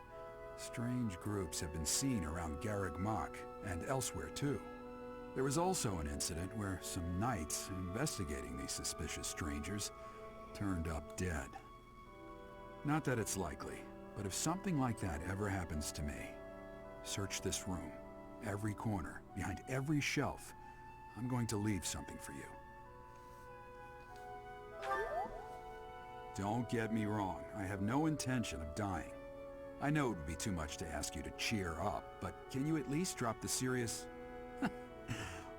strange groups have been seen around Garreg Mach, and elsewhere too. There was also an incident where some knights investigating these suspicious strangers turned up dead. Not that it's likely, but if something like that ever happens to me, search this room, every corner, behind every shelf. I'm going to leave something for you. Don't get me wrong, I have no intention of dying. I know it would be too much to ask you to cheer up, but can you at least drop the serious...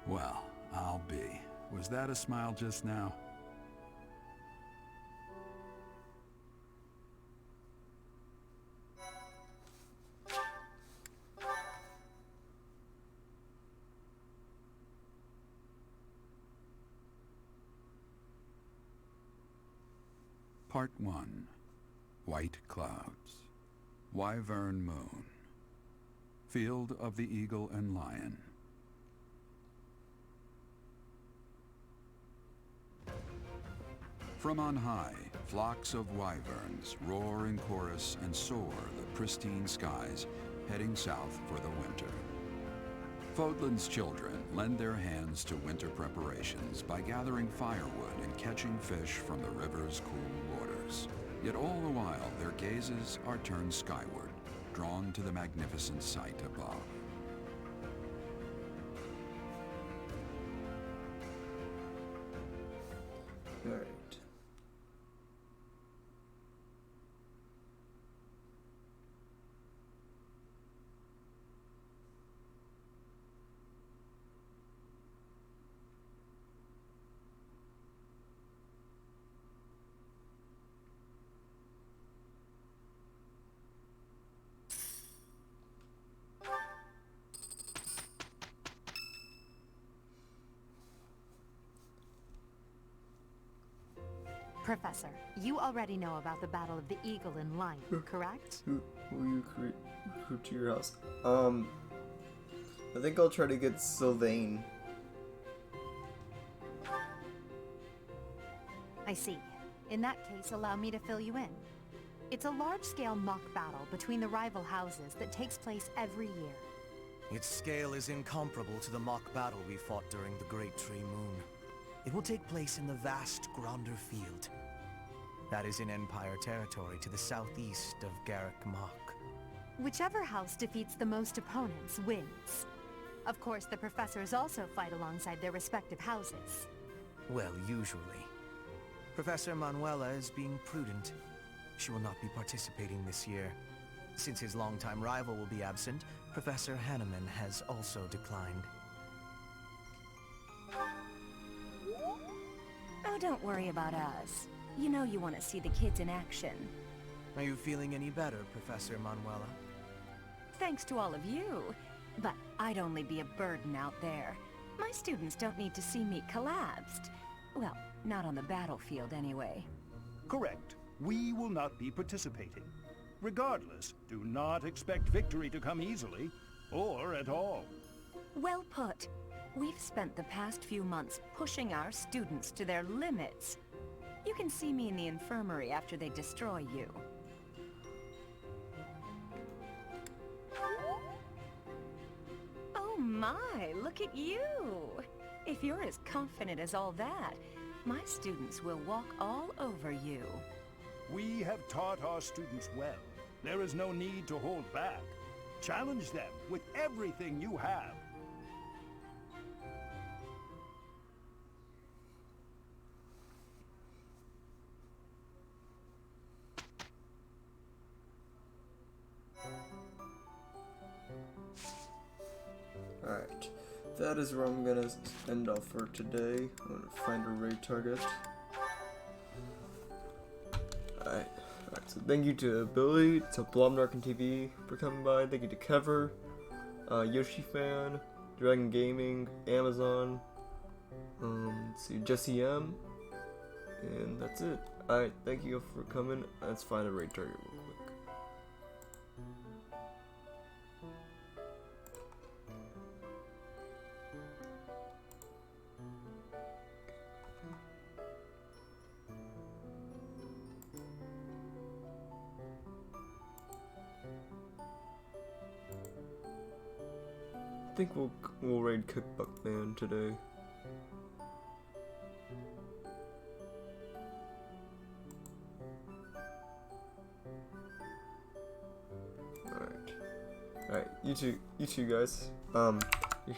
Well, I'll be. Was that a smile just now? Part 1. White Clouds. Wyvern Moon. Field of the Eagle and Lion. From on high, flocks of wyverns roar in chorus and soar the pristine skies, heading south for the winter. Fodlan's children lend their hands to winter preparations by gathering firewood and catching fish from the river's cool waters. Yet all the while, their gazes are turned skyward, drawn to the magnificent sight above. All right. Professor, you already know about the Battle of the Eagle and Lion, correct? Who will you recruit to your house? I think I'll try to get Sylvain. I see. In that case, allow me to fill you in. It's a large-scale mock battle between the rival houses that takes place every year. Its scale is incomparable to the mock battle we fought during the Great Tree Moon. It will take place in the vast Gronder Field. That is in Empire territory to the southeast of Garrick Mach. Whichever house defeats the most opponents wins. Of course, the professors also fight alongside their respective houses. Well, usually. Professor Manuela is being prudent. She will not be participating this year. Since his longtime rival will be absent, Professor Hanneman has also declined. Oh, don't worry about us. You know you want to see the kids in action. Are you feeling any better, Professor Manuela? Thanks to all of you. But I'd only be a burden out there. My students don't need to see me collapsed. Well, not on the battlefield anyway. Correct. We will not be participating. Regardless, do not expect victory to come easily, or at all. Well put. We've spent the past few months pushing our students to their limits. You can see me in the infirmary after they destroy you. Oh my, look at you! If you're as confident as all that, my students will walk all over you. We have taught our students well. There is no need to hold back. Challenge them with everything you have. Alright, that is where I'm gonna end off for today. I'm gonna find a raid target. Alright, so thank you to Billy, to Blomnarkin TV for coming by, thank you to Kever, Yoshi Fan, Dragon Gaming, Amazon, let's see, Jesse M, and that's it. Alright, thank you for coming. Let's find a raid target real quick. I think we'll raid Cookbook Man today. Alright, you two guys.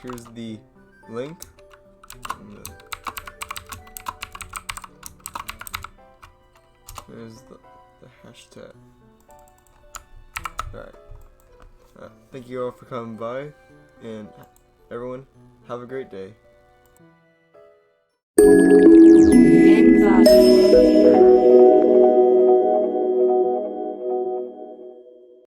Here's the link. There's the hashtag. Alright. Thank you all for coming by, and everyone, have a great day. Invasive.